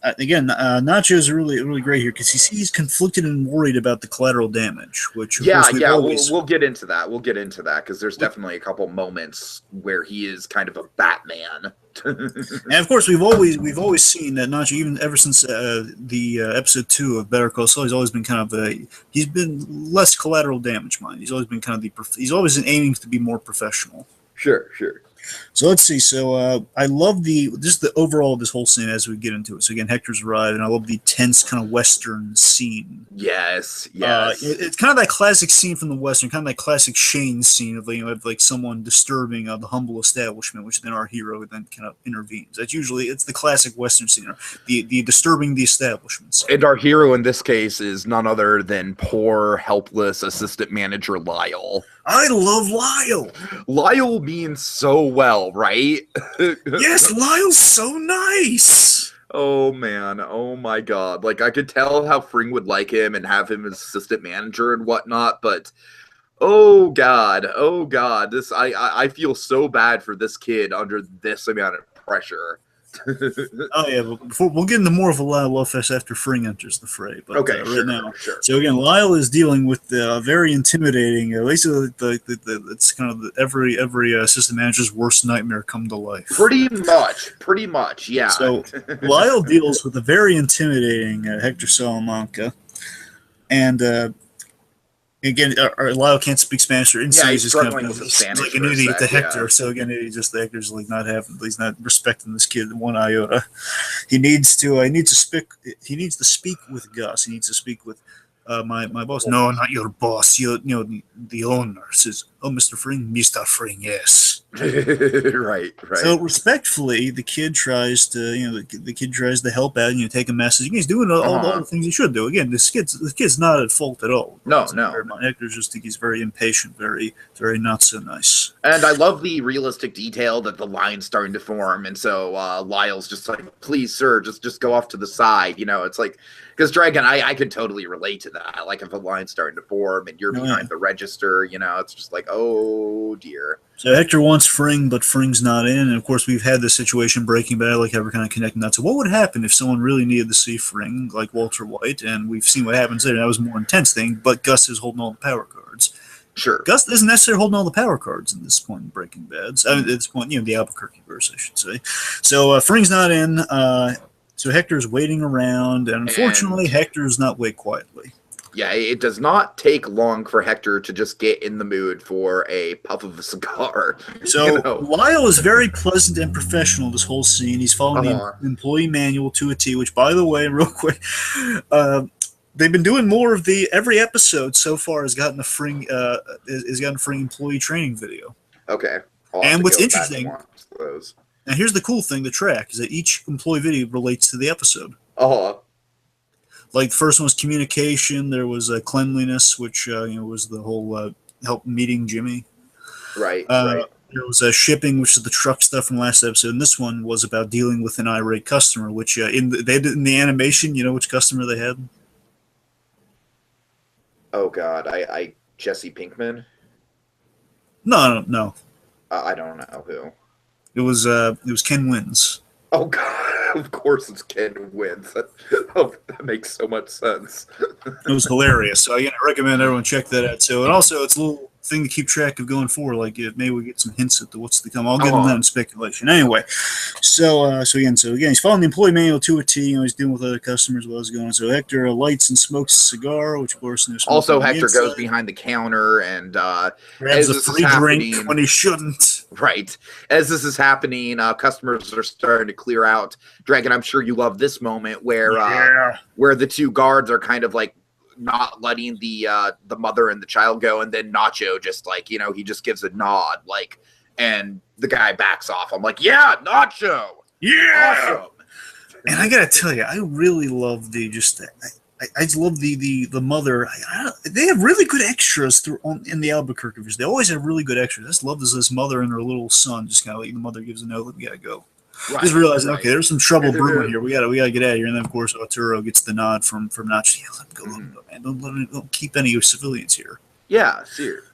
Again, Nacho's really great here because he's conflicted and worried about the collateral damage. Which we'll get into that. We'll get into that because there's definitely a couple moments where he is kind of a Batman. And of course, we've always seen that Nacho, even ever since the episode 2 of Better Call Saul, he's always been kind of he's been less collateral damage minded. He's always been kind of he's always been aiming to be more professional. Sure. So let's see. So I love the overall of this whole scene as we get into it. So again, Hector's arrived, and I love the tense kind of Western scene. Yes. It's kind of that classic scene from the Western, kind of that classic Shane scene of like someone disturbing the humble establishment, which then our hero then kind of intervenes. It's the classic Western scene, the disturbing the establishments. And our hero in this case is none other than poor, helpless assistant manager Lyle. I love Lyle. Lyle means so well, right? Yes, Lyle's so nice. Oh, man. Oh, my God. Like, I could tell how Fring would like him and have him as assistant manager and whatnot, but oh, God. I feel so bad for this kid under this amount of pressure. Oh yeah, but before we'll get into more of a Lyle love fest after Fring enters the fray. But okay, right now, so again, Lyle is dealing with the very intimidating. Basically, it's kind of every assistant manager's worst nightmare come to life. Pretty much, yeah. So Lyle deals with a very intimidating Hector Salamaca, and again, Lyle can't speak Spanish, or he's struggling with the Spanish. He's like an idiot to Hector. Yeah. So again, the Hector's like he's not respecting this kid one iota. He needs to speak with Gus. He needs to speak with my boss. No, not your boss. The owner says, "Oh, Mr. Fring, Mr. Fring, yes." right. So respectfully, the kid tries to help out and take a message. He's doing all the things he should do. Again, this kid's not at fault at all. No. Hector's just he's very impatient, very very not so nice. And I love the realistic detail that the line's starting to form, and so Lyle's just like, "Please, sir, just go off to the side." It's like, Because Dragon, I could totally relate to that. Like if a line's starting to form and you're behind the register, you know, it's just like, oh dear. So Hector wants Fring, but Fring's not in. And of course, we've had this situation Breaking Bad, like how we're kind of connecting that. So what would happen if someone really needed to see Fring, like Walter White? And we've seen what happens there. That was a more intense thing, but Gus is holding all the power cards. Sure. Gus isn't necessarily holding all the power cards at this point in Breaking Bad. So, at this point, you know, the Albuquerque verse, I should say. So Fring's not in. So Hector's waiting around, and unfortunately, Hector's not wait quietly. Yeah, it does not take long for Hector to just get in the mood for a puff of a cigar. So you know? Lyle is very pleasant and professional this whole scene. He's following the employee manual to a T, which, by the way, real quick, they've been doing more of the every episode so far has gotten a Fring employee training video. Okay. And what's interesting, now here's the cool thing, the track, is that each employee video relates to the episode. Like the first one was communication, there was cleanliness, which you know, was the whole help meeting Jimmy. Right. There was shipping, which is the truck stuff from last episode, and this one was about dealing with an irate customer, which in the animation, you know which customer they had? Oh God, I Jesse Pinkman? No. I don't know who. It was Ken Wins. Oh God, of course it's Ken Wins. That makes so much sense. It was hilarious. So again, I recommend everyone check that out too. And also, it's a little thing to keep track of going forward. Like maybe we get some hints at what's to come. I'll get into that in speculation. Anyway, so again, he's following the employee manual to a T. You know, he's dealing with other customers while he's going. So Hector lights and smokes a cigar, which of course also Hector goes behind the counter and grabs a free drink when he shouldn't. Right. As this is happening, customers are starting to clear out. Dragon, I'm sure you love this moment where the two guards are kind of like not letting the mother and the child go, and then Nacho just like, you know, he just gives a nod, like, and the guy backs off. I'm like, yeah, Nacho, yeah, awesome. And I gotta tell you, I really love I love the mother. They have really good extras in the Albuquerque version. They always have really good extras. I just love this mother and her little son just kind of like the mother gives a note, we gotta go. Right, just realizing, okay, there's some trouble brewing here. We gotta get out of here. And then of course Arturo gets the nod from Nacho. Yeah, let him go, man. Don't keep any of civilians here. Yeah, seriously.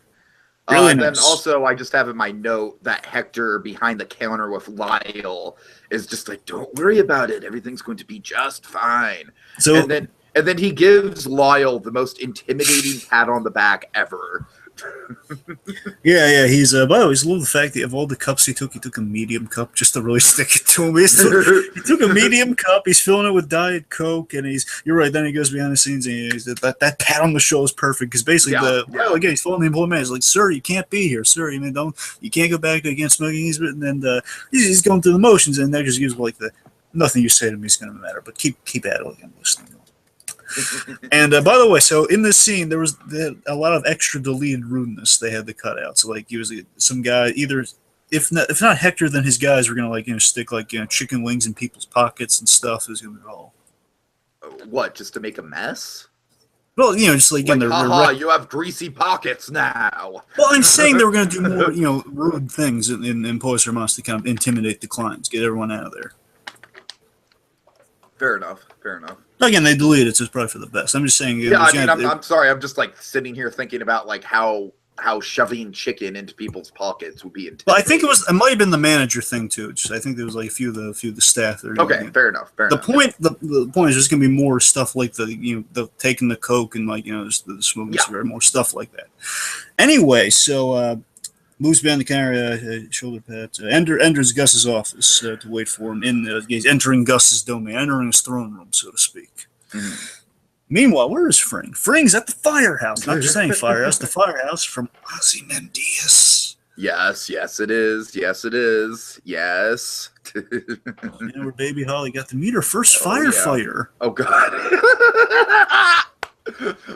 Really nice. Then also, I just have in my note that Hector behind the counter with Lyle is just like, don't worry about it. Everything's going to be just fine. So and then he gives Lyle the most intimidating pat on the back ever. Yeah. He's by the way, I love the fact that of all the cups he took a medium cup just to really stick it to him. He took a medium cup. He's filling it with Diet Coke, and you're right. Then he goes behind the scenes, and that pat on the show is perfect because basically again he's following the employee man. He's like, sir, you can't be here, sir. You can't go back to against smoking. He's going through the motions, and that just gives like the nothing you say to me is going to matter. But keep at it like I'm listening. And by the way, so in this scene, there was a lot of extra deleted rudeness they had to cut out. So like, he was some guy, either if not Hector, then his guys were gonna stick chicken wings in people's pockets and stuff. It was gonna be all what, just to make a mess? Well, just like you have greasy pockets now. Well, I'm saying they were gonna do more, rude things in Poise Hermanos to kind of intimidate the clients, get everyone out of there. Fair enough. Again, they deleted it, so it's probably for the best. I'm just saying. Yeah, I'm sorry. I'm just like sitting here thinking about like how shoving chicken into people's pockets would be intimidating. Well, I think it might have been the manager thing too. I think there was like a few of the staff there. Okay, fair enough. The point is just gonna be more stuff like the taking the Coke and just the smoking cigarette, more stuff like that. Anyway, so. Moves behind the counter, shoulder pat. Enters Gus's office to wait for him. He's entering Gus's domain, entering his throne room, so to speak. Mm-hmm. Meanwhile, where is Fring? Fring's at the firehouse. Not just any firehouse, the firehouse from Ozymandias. Yes, it is. Yes. Where Baby Holly got to meet her first firefighter. Yeah. Oh, God.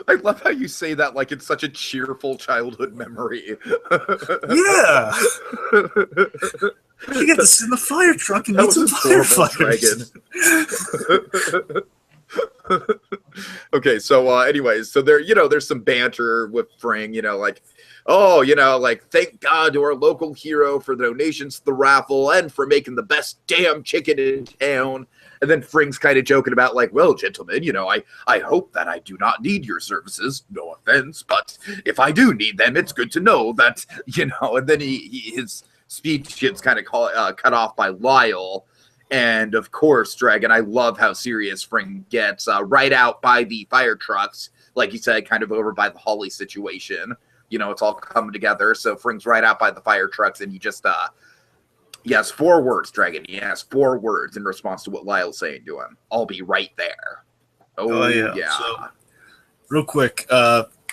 I love how you say that like it's such a cheerful childhood memory. Yeah. You get to sit in the fire truck and meet some firefighters. Okay, so anyways, so there's some banter with Fring, thank God to our local hero for the donations to the raffle and for making the best damn chicken in town. And then Fring's kind of joking about like, well, gentlemen, I hope that I do not need your services. No offense, but if I do need them, it's good to know that, and then his speech gets kind of cut off by Lyle. And of course, Dragon, I love how serious Fring gets right out by the fire trucks. Like you said, kind of over by the Holly situation. It's all coming together. So Fring's right out by the fire trucks, and he just, he has 4 words, Dragon. He has 4 words in response to what Lyle's saying to him. I'll be right there. Oh yeah. So, real quick,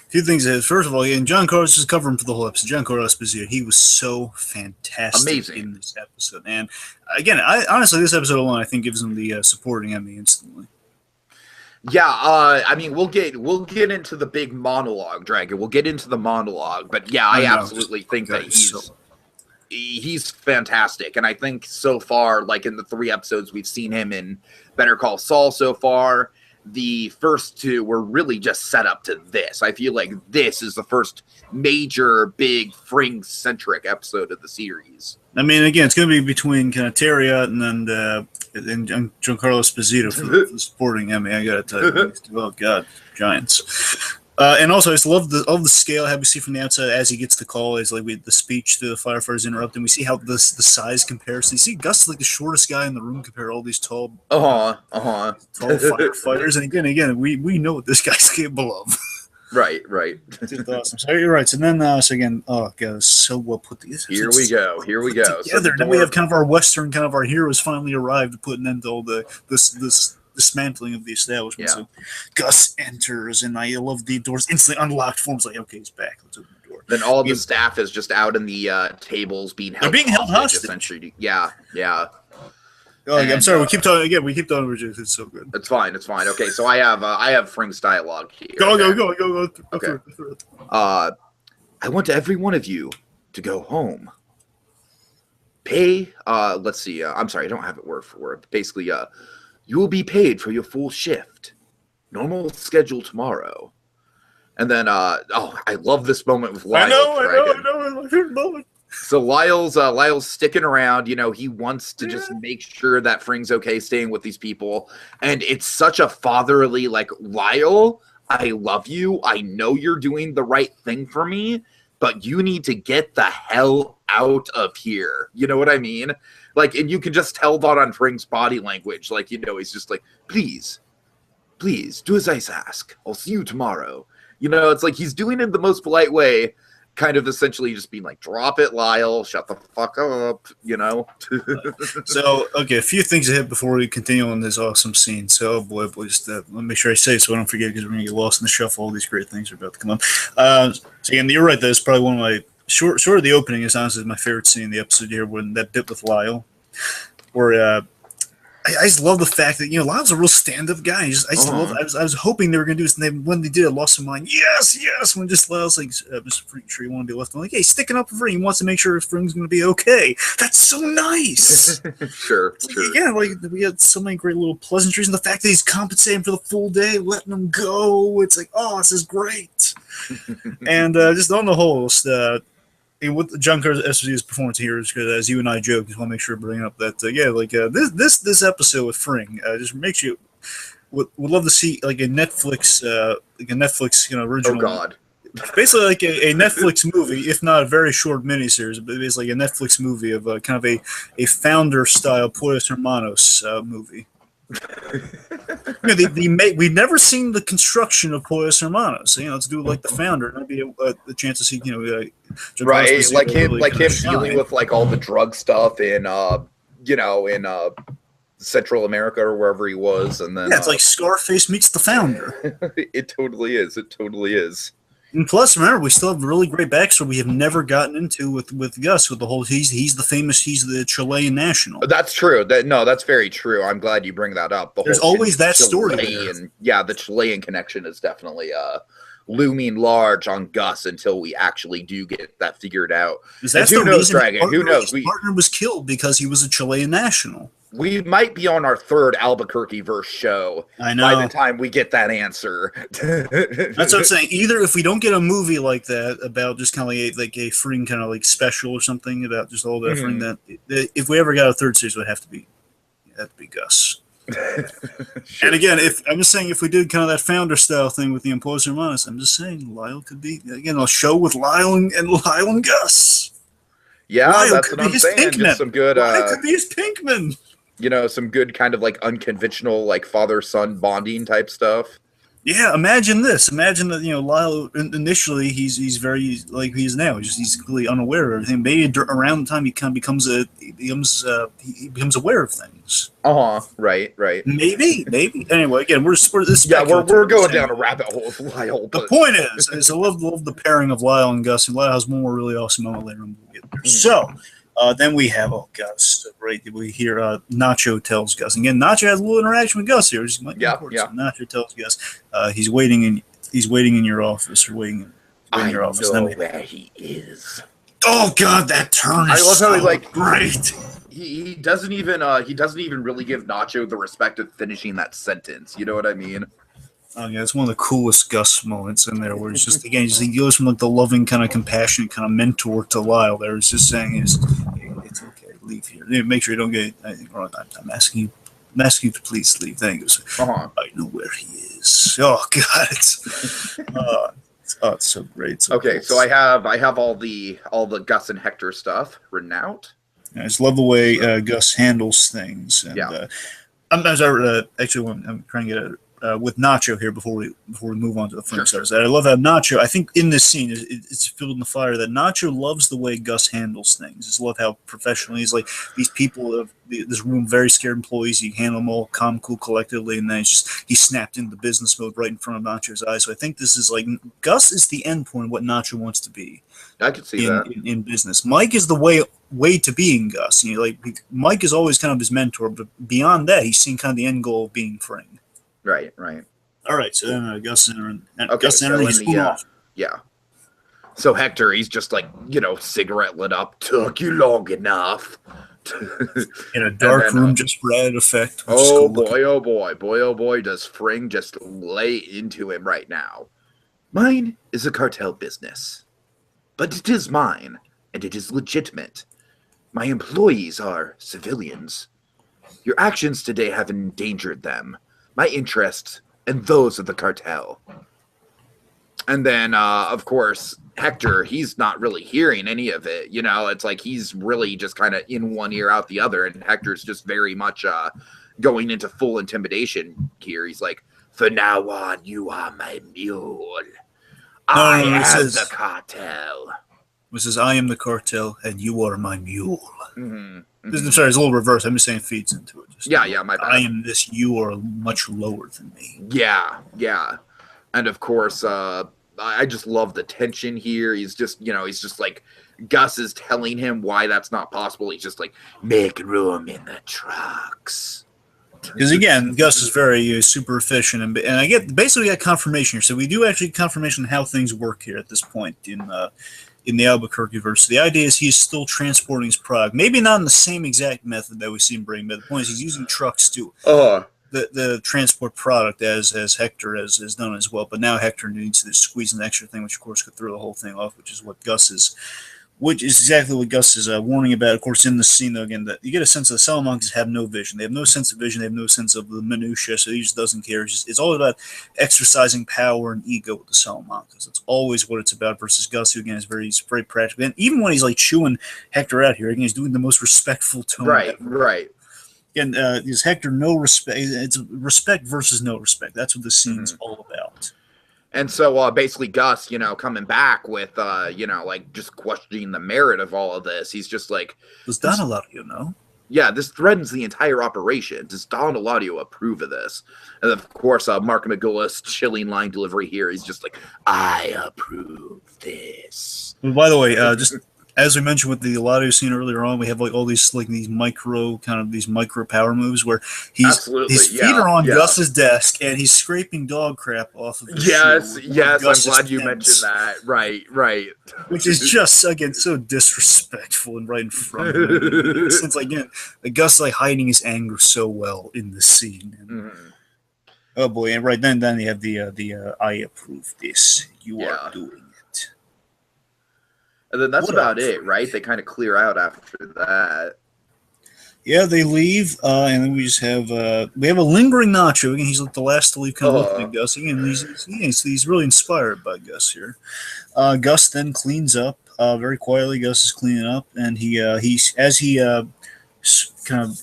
few things. First of all, and John Carlos is covering for the whole episode. John Carlos Esposito, he was so fantastic, amazing in this episode. And again, honestly, this episode alone, I think, gives him the supporting Emmy instantly. Yeah, I mean, we'll get into the big monologue, Dragon. We'll get into the monologue, but yeah, I absolutely think that he's fantastic. And I think so far, like in the 3 episodes we've seen him in Better Call Saul so far, the first 2 were really just set up to this. I feel like this is the first major, big, Fring-centric episode of the series. I mean, again, it's going to be between kind of Terriot and Giancarlo Esposito for the supporting Emmy. I got to tell you, oh god, Giants. And also, I just love the scale. How we see from the outside as he gets the call is like the speech to the firefighters interrupt, and we see how the size comparison. You see, Gus is like the shortest guy in the room compared to all these tall firefighters. And again, we know what this guy's capable of. Right. It's awesome. So you're right. So then, so again, oh god, it's so well put together. Here we go. Together. So then we have kind of our Western, kind of our heroes finally arrived to put an end to all this dismantling of the establishment. Yeah. So Gus enters, and I love the doors instantly unlocked for him. It's like, okay, he's back. Let's open the door. Then all the staff is just out in the tables being held. They're being held hostage. Essentially, yeah. Oh, I'm sorry. We keep talking again. We keep talking. It's so good. It's fine. Okay, so I have Fring's dialogue here. Go. Okay. I want every one of you to go home. Pay. Let's see. I'm sorry. I don't have it word for word. Basically, you will be paid for your full shift. Normal schedule tomorrow. And then, I love this moment with Lyle. I know. My favorite moment. So Lyle's sticking around. He wants to just make sure that Fring's okay staying with these people. And it's such a fatherly, like, Lyle, I love you. I know you're doing the right thing for me, but you need to get the hell out of here. You know what I mean? Like, and you can just tell that on Fring's body language. Like, he's just like, please, do as I ask. I'll see you tomorrow. It's like he's doing it the most polite way, kind of essentially just being like, drop it, Lyle, shut the fuck up, So, okay, a few things to hit before we continue on this awesome scene. So, boy, just let me make sure I say it so I don't forget, because we're going to get lost in the shuffle. All these great things are about to come up. So, again, you're right, that's probably one of my, short of the opening, is honestly my favorite scene in the episode here, when that bit with Lyle, where I just love the fact that Lyle's a real stand-up guy. I was hoping they were going to do this, and when they did, I lost my mind. Yes. When just Lyle's like, Mr. Freak, sure you want to be left? I'm like, hey, sticking up for Fring. He wants to make sure Fring's going to be okay. That's so nice. Sure. Yeah, like we had so many great little pleasantries, and the fact that he's compensating for the full day, letting him go. It's like, oh, this is great. And just on the whole, with John Carlos Esposito's performance here is good, as you and I joke. Just want to make sure to bring up that this episode with Fring just makes you would love to see like a Netflix original. Oh God! Basically, like a Netflix movie, if not a very short miniseries, but it's like a Netflix movie of kind of a founder style Pollos Hermanos movie. We've never seen the construction of Pollos Hermanos. Let's do like the founder. That'd be a chance to see, right? Like him dealing with like all the drug stuff in Central America or wherever he was, and then it's like Scarface meets the founder. It totally is. And plus, remember, we still have really great backstory we have never gotten into with Gus, with the whole he's the Chilean national. That's true. That's very true. I'm glad you bring that up. There's always that story. The Chilean connection is definitely looming large on Gus until we actually do get that figured out. Who knows, Dragon? Who knows? His partner was killed because he was a Chilean national. We might be on our 3rd Albuquerque verse show by the time we get that answer. That's what I'm saying. Either if we don't get a movie like that about just kind of like a Fring kind of like special or something about just all that Fring, that if we ever got a 3rd series, it would have to be Gus. And again, if we did kind of that founder style thing with the Imposter Minus, I'm just saying Lyle could be again a show with Lyle and Gus. Yeah, Lyle that's could what be I'm his saying. Pinkman. Just some good, Lyle could be his Pinkman. Some good kind of like unconventional, like father-son bonding type stuff. Yeah, imagine this. Imagine that Lyle initially he's very like he is now. He's completely unaware of everything. Maybe around the time he kind of becomes he becomes aware of things. Right. Maybe. Anyway, again, we're this. Yeah, we're going down a rabbit hole with Lyle. The point is I love the pairing of Lyle and Gus, and Lyle has one more really awesome moment later on. We'll get there. So. Then we have Gus. Right, we hear Nacho tells Gus. Again, Nacho has a little interaction with Gus here. Yeah. Nacho tells Gus he's waiting in your office or waiting in your office. I know where he is. Oh God, that turn is I love how great. He doesn't even really give Nacho the respect of finishing that sentence. You know what I mean? Oh yeah, it's one of the coolest Gus moments in there, where it's just he goes from like the loving kind of compassionate kind of mentor to Lyle. There, it's just saying hey, it's okay, leave here. Make sure you don't get anything wrong. I'm asking you to please leave. Then he goes, I know where he is. Oh God, it's so great. So okay, cool. So I have all the Gus and Hector stuff written out. I just love the way Gus handles things. And, I'm trying to get with Nacho here before we move on to the film stars. I love how Nacho, I think in this scene, it's filled in the fire that Nacho loves the way Gus handles things. Just love how professional he's like. These people of this room, very scared employees, he handle them all calm, cool, collectively, and then he snapped into business mode right in front of Nacho's eyes. So I think this is like Gus is the end point of what Nacho wants to be. I could see that in business. Mike is the way to being Gus. Mike is always kind of his mentor, but beyond that, he's seen kind of the end goal of being Fring. Right. All right, so then Gus and yeah. So Hector, he's just like, cigarette lit up. Took you long enough. In a dark room, just for added effect. Oh boy, does Fring just lay into him right now. Mine is a cartel business, but it is mine, and it is legitimate. My employees are civilians. Your actions today have endangered them, my interests, and those of the cartel. And then, of course, Hector, he's not really hearing any of it. It's like he's really just kind of in one ear, out the other. And Hector's just very much going into full intimidation here. He's like, from now on, you are my mule. I am the cartel. It says, I am the cartel, and you are my mule. Mm-hmm. Sorry, it's a little reverse. I'm just saying it feeds into it. My bad. I am this, you are much lower than me. Yeah. And of course, I just love the tension here. He's just like, Gus is telling him why that's not possible. He's just like, make room in the trucks. Because again, Gus is very super efficient, and I get basically got confirmation here. So we do actually get confirmation how things work here at this point in the Albuquerque verse. The idea is he's still transporting his product, maybe not in the same exact method that we see him bring, but the point is he's using trucks to the transport product as Hector has done as well. But now Hector needs to squeeze an extra thing, which of course could throw the whole thing off, which is exactly what Gus is warning about. Of course, in the scene, though, again, that you get a sense that the Salamancas have no vision. They have no sense of vision. They have no sense of the minutia, so he just doesn't care. It's all about exercising power and ego with the Salamancas. That's always what it's about versus Gus, who, again, is very practical. And even when he's, like, chewing Hector out here, again, he's doing the most respectful tone. Right. Again, is Hector no respect? It's respect versus no respect. That's what this scene is all about. And so basically Gus, coming back with, like just questioning the merit of all of this. He's just like, does Don Eladio know? Yeah, this threatens the entire operation. Does Don Eladio approve of this? And of course, Mark McGillis' chilling line delivery here. He's just like, I approve this. Well, by the way, just as we mentioned with the Eladio scene earlier on, we have like all these micro power moves where his feet are on Gus's desk and he's scraping dog crap off of his Yes, Gus's I'm glad you pens. mentioned that. Right. Which is just, again, so disrespectful and right in front of him. Since, again, Gus hiding his anger so well in the scene. And, oh boy, and right then you have the I approve this. You are doing it. And then that's about it, right? They kind of clear out after that. Yeah, they leave, and then we just have we have a lingering Nacho. Again, he's like the last to leave, kind of looking at Gus. Again, he's really inspired by Gus here. Gus then cleans up very quietly. Gus is cleaning up, and kind of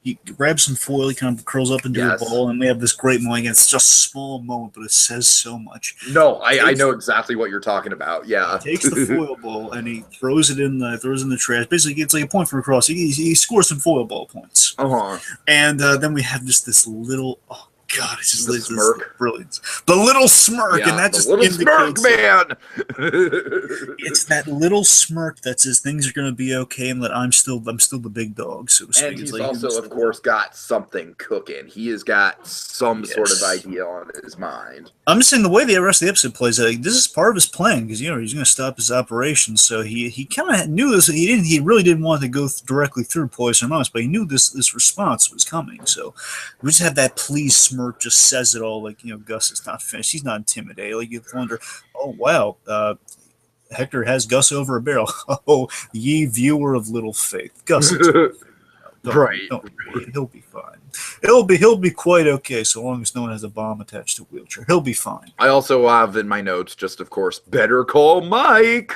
he grabs some foil, he kind of curls up into a ball, and we have this great moment. It's just a small moment, but it says so much. No, I know exactly what you're talking about. Yeah, he takes the foil ball and he throws it in the trash. Basically, gets like a point for a cross. He scores some foil ball points. And then we have just this little. Oh, God, it's just the smirk. Brilliant. The little smirk, and that just little smirk, man. It's that little smirk that says things are going to be okay, and that I'm still the big dog, so to speak. And he's also, of course, got something cooking. He has got some sort of idea on his mind. I'm just saying the way the rest of the episode plays out, this is part of his plan because he's going to stop his operation. So he kind of knew this. He really didn't want to go directly through Poison Mouse, but he knew this response was coming. So we just have that please smirk. Just says it all, like, Gus is not finished. He's not intimidated. Like, you wonder, oh wow, Hector has Gus over a barrel. Oh, ye viewer of little faith, Gus. Don't worry, he'll be fine. He'll be quite okay so long as no one has a bomb attached to a wheelchair. He'll be fine. I also have in my notes, just of course, better call Mike.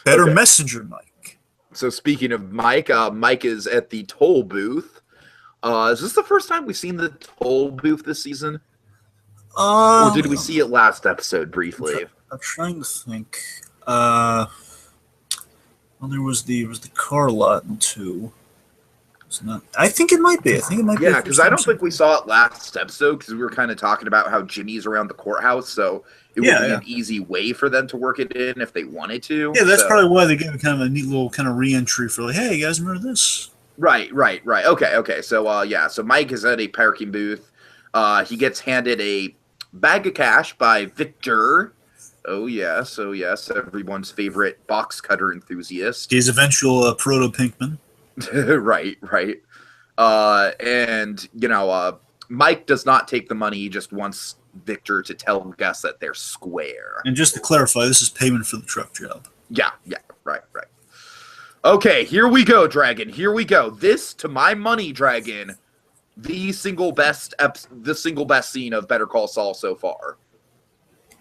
Better messenger Mike. So speaking of Mike, Mike is at the toll booth. Is this the first time we've seen the toll booth this season? Or did we see it last episode briefly? I'm trying to think. Well, there was the car lot in 2. It's not. I think it might be. Yeah, because I don't think we saw it last episode because we were kind of talking about how Jimmy's around the courthouse, so it would be an easy way for them to work it in if they wanted to. Yeah, that's probably why they gave it kind of a neat little kind of re-entry for like, hey, you guys remember this? Right. Okay. So Mike is at a parking booth. He gets handed a bag of cash by Victor. Oh yes, everyone's favorite box cutter enthusiast. His eventual proto Pinkman. Right. And Mike does not take the money. He just wants Victor to tell Gus that they're square. And just to clarify, this is payment for the truck job. Yeah. Right. Okay, here we go, Dragon. Here we go. This, to my money, Dragon, the single best scene of Better Call Saul so far.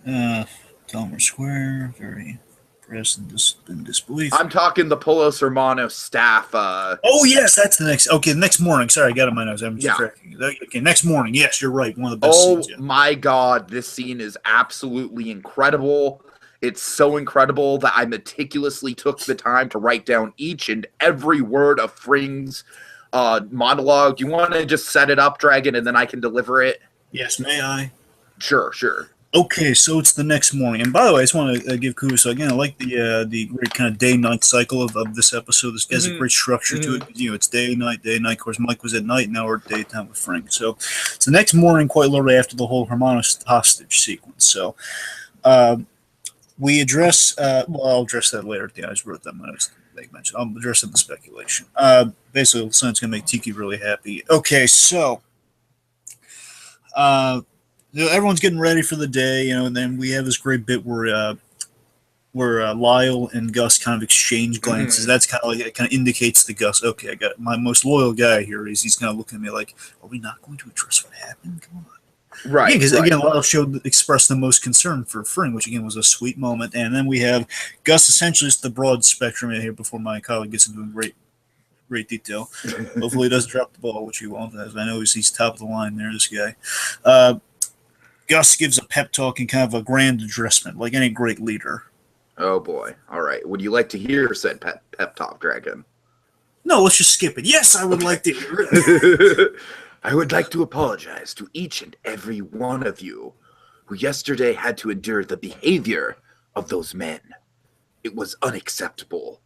Delmer Square, very impressed and disbelief. I'm talking the Polos Hermanos staff. Oh yes, that's the next. Okay, next morning. Sorry, I got it in my nose. I'm distracting. Okay, next morning. Yes, you're right. One of the best scenes. Oh my God, this scene is absolutely incredible. It's so incredible that I meticulously took the time to write down each and every word of Fring's monologue. You want to just set it up, Dragon, and then I can deliver it? Yes, may I? Sure. Okay, so it's the next morning. And by the way, I just want to give kudos. So again, I like the great kind of day-night cycle of this episode. This has a great structure to it. It's day-night. Of course, Mike was at night. Now we're at daytime with Fring. So it's the next morning, quite literally after the whole Hermanos hostage sequence. So we address, I'll address that later at the end. I just wrote that notes they mentioned. I'll address it in the speculation. Basically, Son's going to make Tiki really happy. Okay, so everyone's getting ready for the day, and then we have this great bit where Lyle and Gus kind of exchange glances. That's kind of like, it kind of indicates to Gus, okay, I got my most loyal guy here. He's kind of looking at me like, are we not going to address what happened? Come on. Right. Because again, Lyle expressed the most concern for Fring, which again was a sweet moment. And then we have Gus essentially just the broad spectrum in here before my colleague gets into great detail. Hopefully he doesn't drop the ball, which he won't, as I know he's top of the line there, this guy. Gus gives a pep talk and kind of a grand addressment, like any great leader. Oh boy. All right. Would you like to hear said pep talk, Dragon? No, let's just skip it. Yes, I would like to hear it. I would like to apologize to each and every one of you who yesterday had to endure the behavior of those men. It was unacceptable.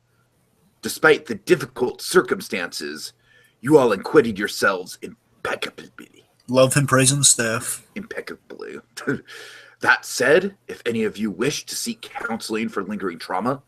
Despite the difficult circumstances, you all acquitted yourselves impeccably. Love him praising the staff. Impeccably. That said, if any of you wish to seek counseling for lingering trauma,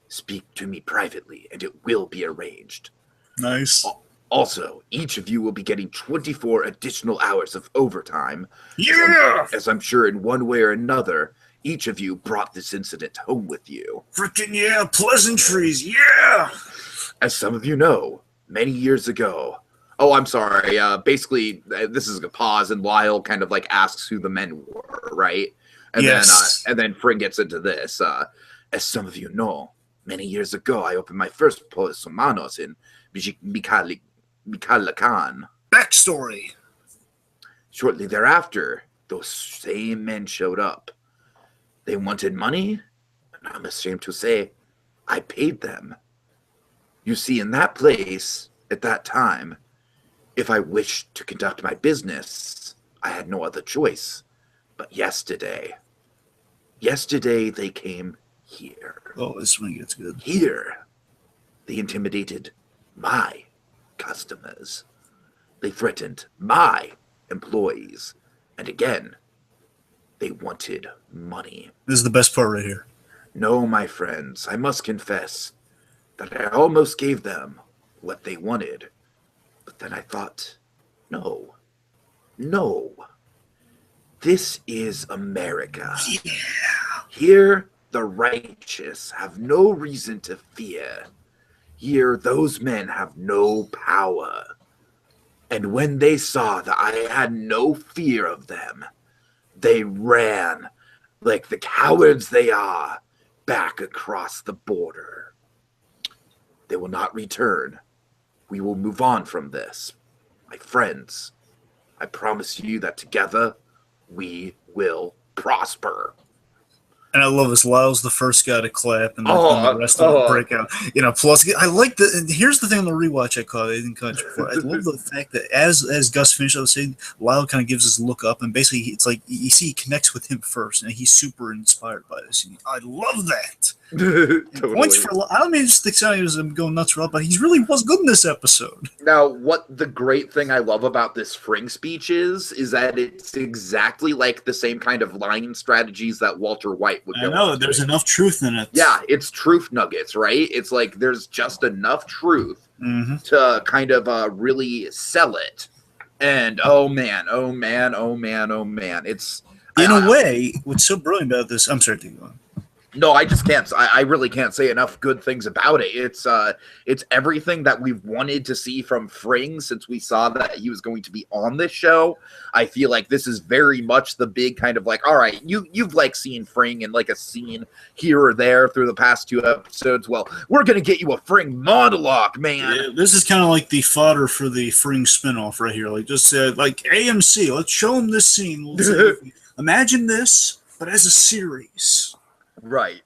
speak to me privately and it will be arranged. Nice. Also, each of you will be getting 24 additional hours of overtime. Yeah! As I'm sure in one way or another, Each of you brought this incident home with you. Frickin' yeah, pleasantries, yeah! As some of you know, many years ago... Oh, I'm sorry. Basically, this is a pause, and Lyle kind of like asks who the men were, right? And yes. then Fring gets into this. As some of you know, many years ago, I opened my first Polis Humanos in Mikhailakan. Backstory. Shortly thereafter, those same men showed up. They wanted money, and I'm ashamed to say, I paid them. You see, in that place, at that time, if I wished to conduct my business, I had no other choice. But yesterday they came here. Oh, this one gets good. Here, they intimidated my customers. They threatened my employees. And again, they wanted money. This is the best part right here. No, my friends, I must confess that I almost gave them what they wanted. But then I thought, no. This is America. Yeah. Here, the righteous have no reason to fear. Here, those men have no power. And when they saw that I had no fear of them, they ran, like the cowards they are, back across the border. They will not return. We will move on from this. My friends, I promise you that together we will prosper. And I love this. Lyle's the first guy to clap, and the rest of them break out. Plus, I like the. And here's the thing on the rewatch I caught. I didn't catch before. I love the fact that as Gus finished, I was saying, Lyle kind of gives his look up, and basically it's like you see he connects with him first, and he's super inspired by this. And I love that. Totally. Points for I don't mean just think he was going nuts for, but he really was good in this episode. Now, what the great thing I love about this Fring speech is that it's exactly like the same kind of line strategies that Walter White would go. I know, there's enough truth in it. Yeah, it's truth nuggets, right? It's like there's just enough truth to kind of really sell it. And oh man. It's in a way, what's so brilliant about this, I'm sorry to go on. No, I just can't. I really can't say enough good things about it. It's everything that we've wanted to see from Fring since we saw that he was going to be on this show. I feel like this is very much the big kind of like, all right, you've like seen Fring in like a scene here or there through the past 2 episodes. Well, we're gonna get you a Fring monologue, man. Yeah, this is kind of like the fodder for the Fring spinoff right here. Like just like AMC, let's show them this scene. Imagine this, but as a series. Right.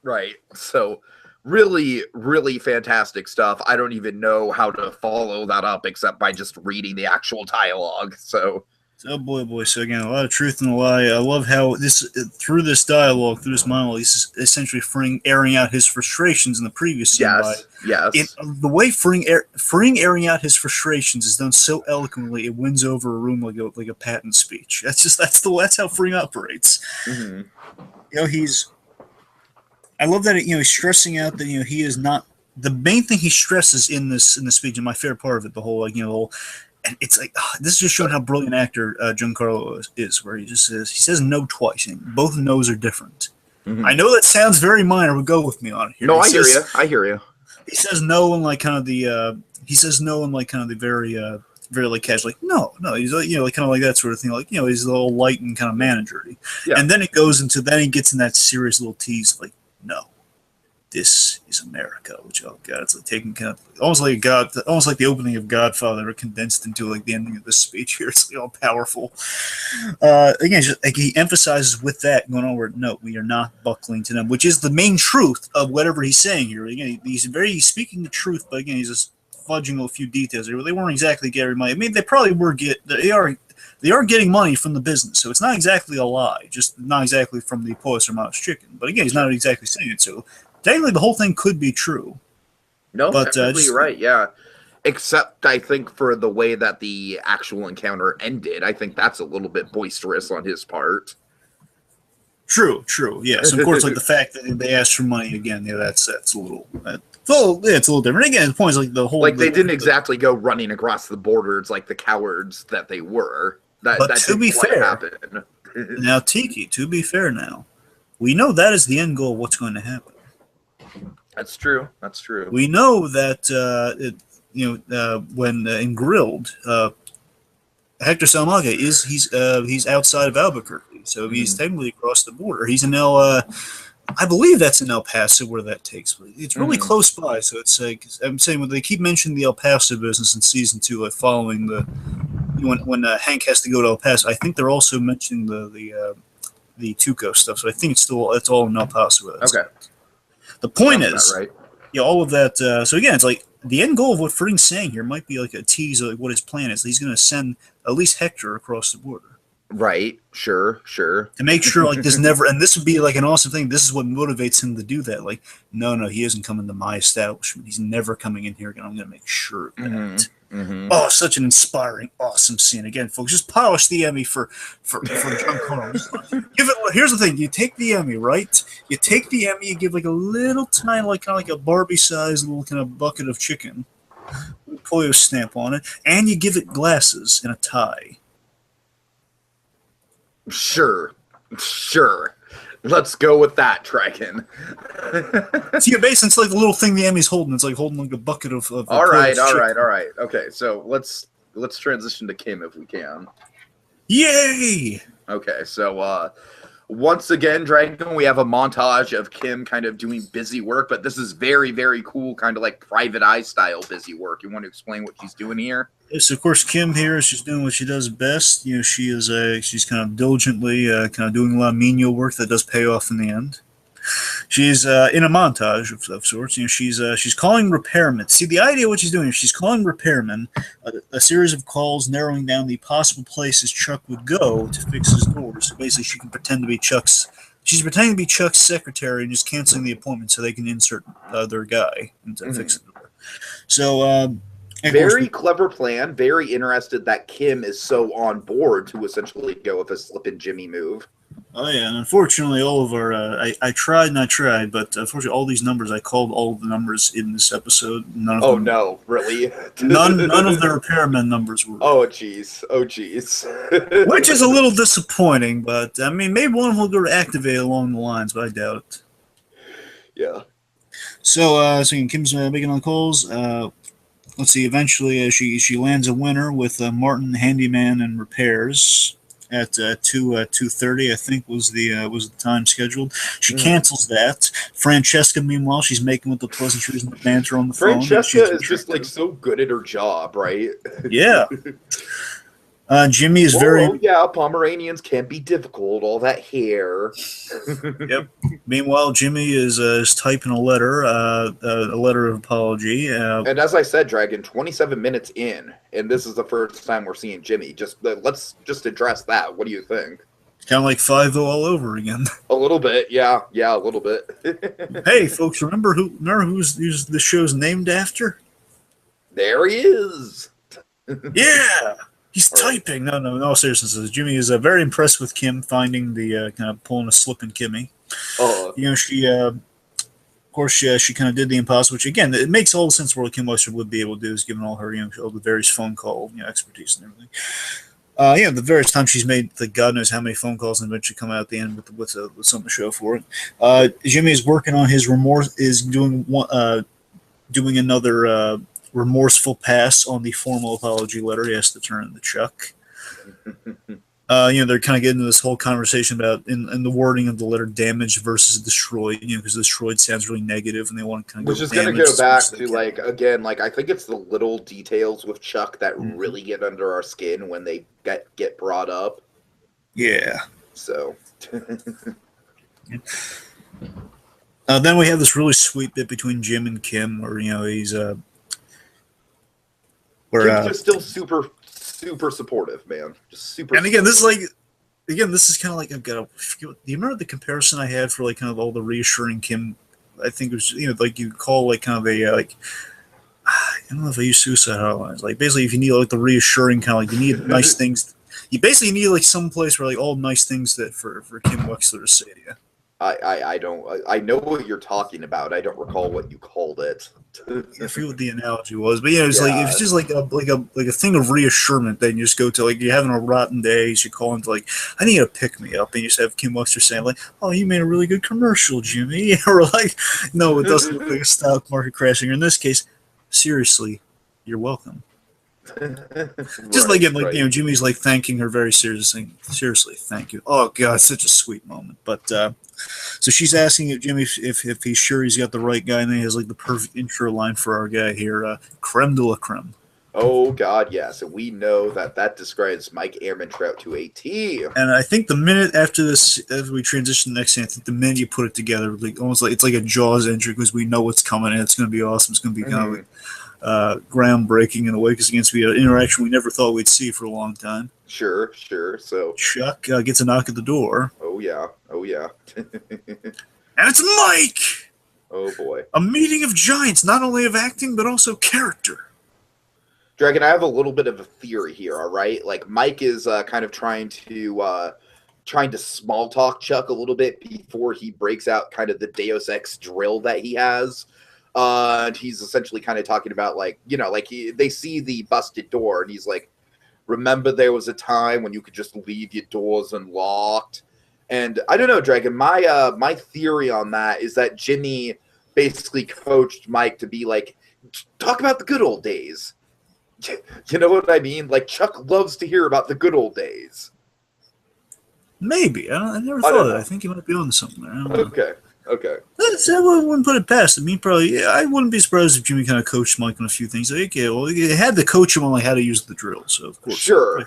So really, really fantastic stuff. I don't even know how to follow that up except by just reading the actual dialogue. So oh boy. So again, a lot of truth in the lie. I love how through this dialogue, through this monologue, he's essentially Fring airing out his frustrations in the previous scene. Yes. The way Fring airing out his frustrations is done so eloquently, it wins over a room like a patent speech. That's how Fring operates. Mm-hmm. I love that he's stressing out that he is not the main thing he stresses in this speech, and my favorite part of it, the whole and it's like this is just showing how brilliant actor Giancarlo is, where he says no twice, and both no's are different. Mm-hmm. I know that sounds very minor, but go with me on it here. No, I hear you. He says no in like kind of the very like casually. No, he's like kind of like that sort of thing. Like he's a little light and kind of managery. Yeah. And then he gets in that serious little tease like. No, this is America. Which god, it's like taking kind of almost like the opening of Godfather condensed into like the ending of this speech here. It's like all powerful. Again, just like he emphasizes with that going on where no, we are not buckling to them, which is the main truth of whatever he's saying here. Again, he's speaking the truth, but again, he's just fudging a few details here. They weren't exactly getting money. I mean, they probably were They are getting money from the business, so it's not exactly a lie, just not exactly from the Polis Hermanos chicken. But again, he's not exactly saying it, so technically the whole thing could be true. No, but you're right, yeah. Except I think for the way that the actual encounter ended, I think that's a little bit boisterous on his part. True, yes. Of course, like the fact that they asked for money again, that's a little. It's a little different. Again, the point is like the whole. Like they didn't exactly go running across the borders like the cowards that they were. That to be fair, now Tiki. To be fair, now We know that is the end goal of what's going to happen. That's true. That's true. We know that when in Grilled, Hector Salamaca he's outside of Albuquerque, so he's technically across the border. He's in I believe that's in El Paso where that takes place. It's really close by, so it's like I'm saying when they keep mentioning the El Paso business in season 2, like following when Hank has to go to El Paso. I think they're also mentioning the Tuco stuff, so I think it's all in El Paso. Okay. The point Sounds is, about right. all of that. So again, it's like the end goal of what Fring's saying here might be like a tease of like what his plan is. He's going to send at least Hector across the border. Right. Sure. To make sure like this never, and this would be like an awesome thing. This is what motivates him to do that. Like, no, he isn't coming to my establishment. He's never coming in here again. I'm going to make sure of that. Oh, such an inspiring, awesome scene. Again, folks, just polish the Emmy for John Connor. Here's the thing: you take the Emmy, right? You take the Emmy, you give like a little tiny, like kind of like a Barbie-sized little kind of bucket of chicken, with a Pollo stamp on it, and you give it glasses and a tie. Sure. Let's go with that, Dragon. See, basically, it's like the little thing the Emmy's holding. It's like holding like a bucket of all right. Okay, so let's transition to Kim if we can. Yay! Okay, so once again, Dragon, we have a montage of Kim kind of doing busy work, but this is very, very cool, kind of like Private Eye style busy work. You want to explain what she's doing here? Yes, of course, Kim here is just doing what she does best. She's kind of diligently kind of doing a lot of menial work that does pay off in the end. She's in a montage of sorts. She's calling repairmen. See, the idea of what she's doing is she's calling repairmen a series of calls, narrowing down the possible places Chuck would go to fix his doors. So basically, she can pretend to be Chuck's. She's pretending to be Chuck's secretary and just canceling the appointment so they can insert their guy into fix the door. So. Very clever plan. Very interested that Kim is so on board to essentially go with a Slippin' Jimmy move. Oh yeah, and unfortunately, all of our I tried, but unfortunately, all these numbers I called all of the numbers in this episode. None of them, no, really? none of the repairman numbers were. Oh jeez. Which is a little disappointing, but I mean, maybe one will go to activate along the lines, but I doubt it. Yeah. So Kim's making on calls. Let's see. Eventually, she lands a winner with Martin, handyman, and repairs at 2:30. I think was the time scheduled. She cancels that. Francesca, meanwhile, she's making with the pleasantries and the banter on the phone. Francesca is just like so good at her job, right? Yeah. Jimmy is Pomeranians can be difficult. All that hair. Yep. Meanwhile, Jimmy is typing a letter of apology. And as I said, Dragon, 27 minutes in, and this is the first time we're seeing Jimmy. Let's just address that. What do you think? Kind of like 5-0 all over again. A little bit, yeah, a little bit. Hey, folks, remember who's the show's named after? There he is. Yeah. He's typing. No, seriously. Jimmy is very impressed with Kim finding the kind of pulling a slip in Kimmy. She, of course, she kind of did the impossible, which again, it makes all the sense what Kim Webster would be able to do, is given all her, all the various phone call, expertise and everything. The various times she's made, God knows how many phone calls, and eventually come out at the end with something to show for it. Jimmy is working on his remorse, is doing another. Remorseful pass on the formal apology letter he has to turn in to Chuck. They're kind of getting into this whole conversation about in the wording of the letter, damaged versus destroyed, because destroyed sounds really negative, and they want to kind of which is going to go back to I think it's the little details with Chuck that really get under our skin when they get brought up. Yeah. So. Then we have this really sweet bit between Jim and Kim, where he's Jim's just still super, super supportive, man. Just super. And again, this is kind of like do you remember the comparison I had for like kind of all the reassuring Kim? I think it was like you call like kind of a I don't know if I use suicide hotlines. Like basically, if you need like the reassuring kind of like you need nice things, you basically need like some place where like all nice things that for Kim Wexler to say to you. I don't. I know what you're talking about. I don't recall what you called it. I forget what the analogy was, but yeah, it's like Yeah. it's just like a thing of reassurance. Then you just go to like you're having a rotten day, so you call into like I need to pick me up, and you just have Kim Webster saying like, "Oh, you made a really good commercial, Jimmy," or like, "No, it doesn't look like a stock market crashing." Or in this case, seriously, you're welcome. Just like Right. Jimmy's like thanking her very seriously. Seriously, thank you. Oh God, such a sweet moment. But so she's asking if Jimmy if he's sure he's got the right guy, and then he has like the perfect intro line for our guy here, creme de la creme. Oh God, yes, and we know that describes Mike Ehrmantraut to a T. And I think the minute after this, as we transition to the next scene, I think the minute you put it together, like almost like it's like a Jaws entry because we know what's coming and it's going to be awesome. It's going to be kind of groundbreaking in a way because it's going to be an interaction we never thought we'd see for a long time. Sure. So Chuck gets a knock at the door. Oh yeah. And it's Mike! Oh boy. A meeting of giants, not only of acting, but also character. Dragon, I have a little bit of a theory here, all right? Like, Mike is kind of trying to small talk Chuck a little bit before he breaks out kind of the Deus Ex drill that he has. And he's essentially kind of talking about, like, you know, like they see the busted door, and he's like, remember there was a time when you could just leave your doors unlocked? And I don't know, Dragon, my theory on that is that Jimmy basically coached Mike to be like, talk about the good old days. You know what I mean? Like, Chuck loves to hear about the good old days. Maybe. I never thought of that. I think you might be on something there. I don't know. Okay. I wouldn't put it past him. I wouldn't be surprised if Jimmy kind of coached Mike on a few things. Like, okay, well, he had to coach him on like how to use the drill, so of course. Sure.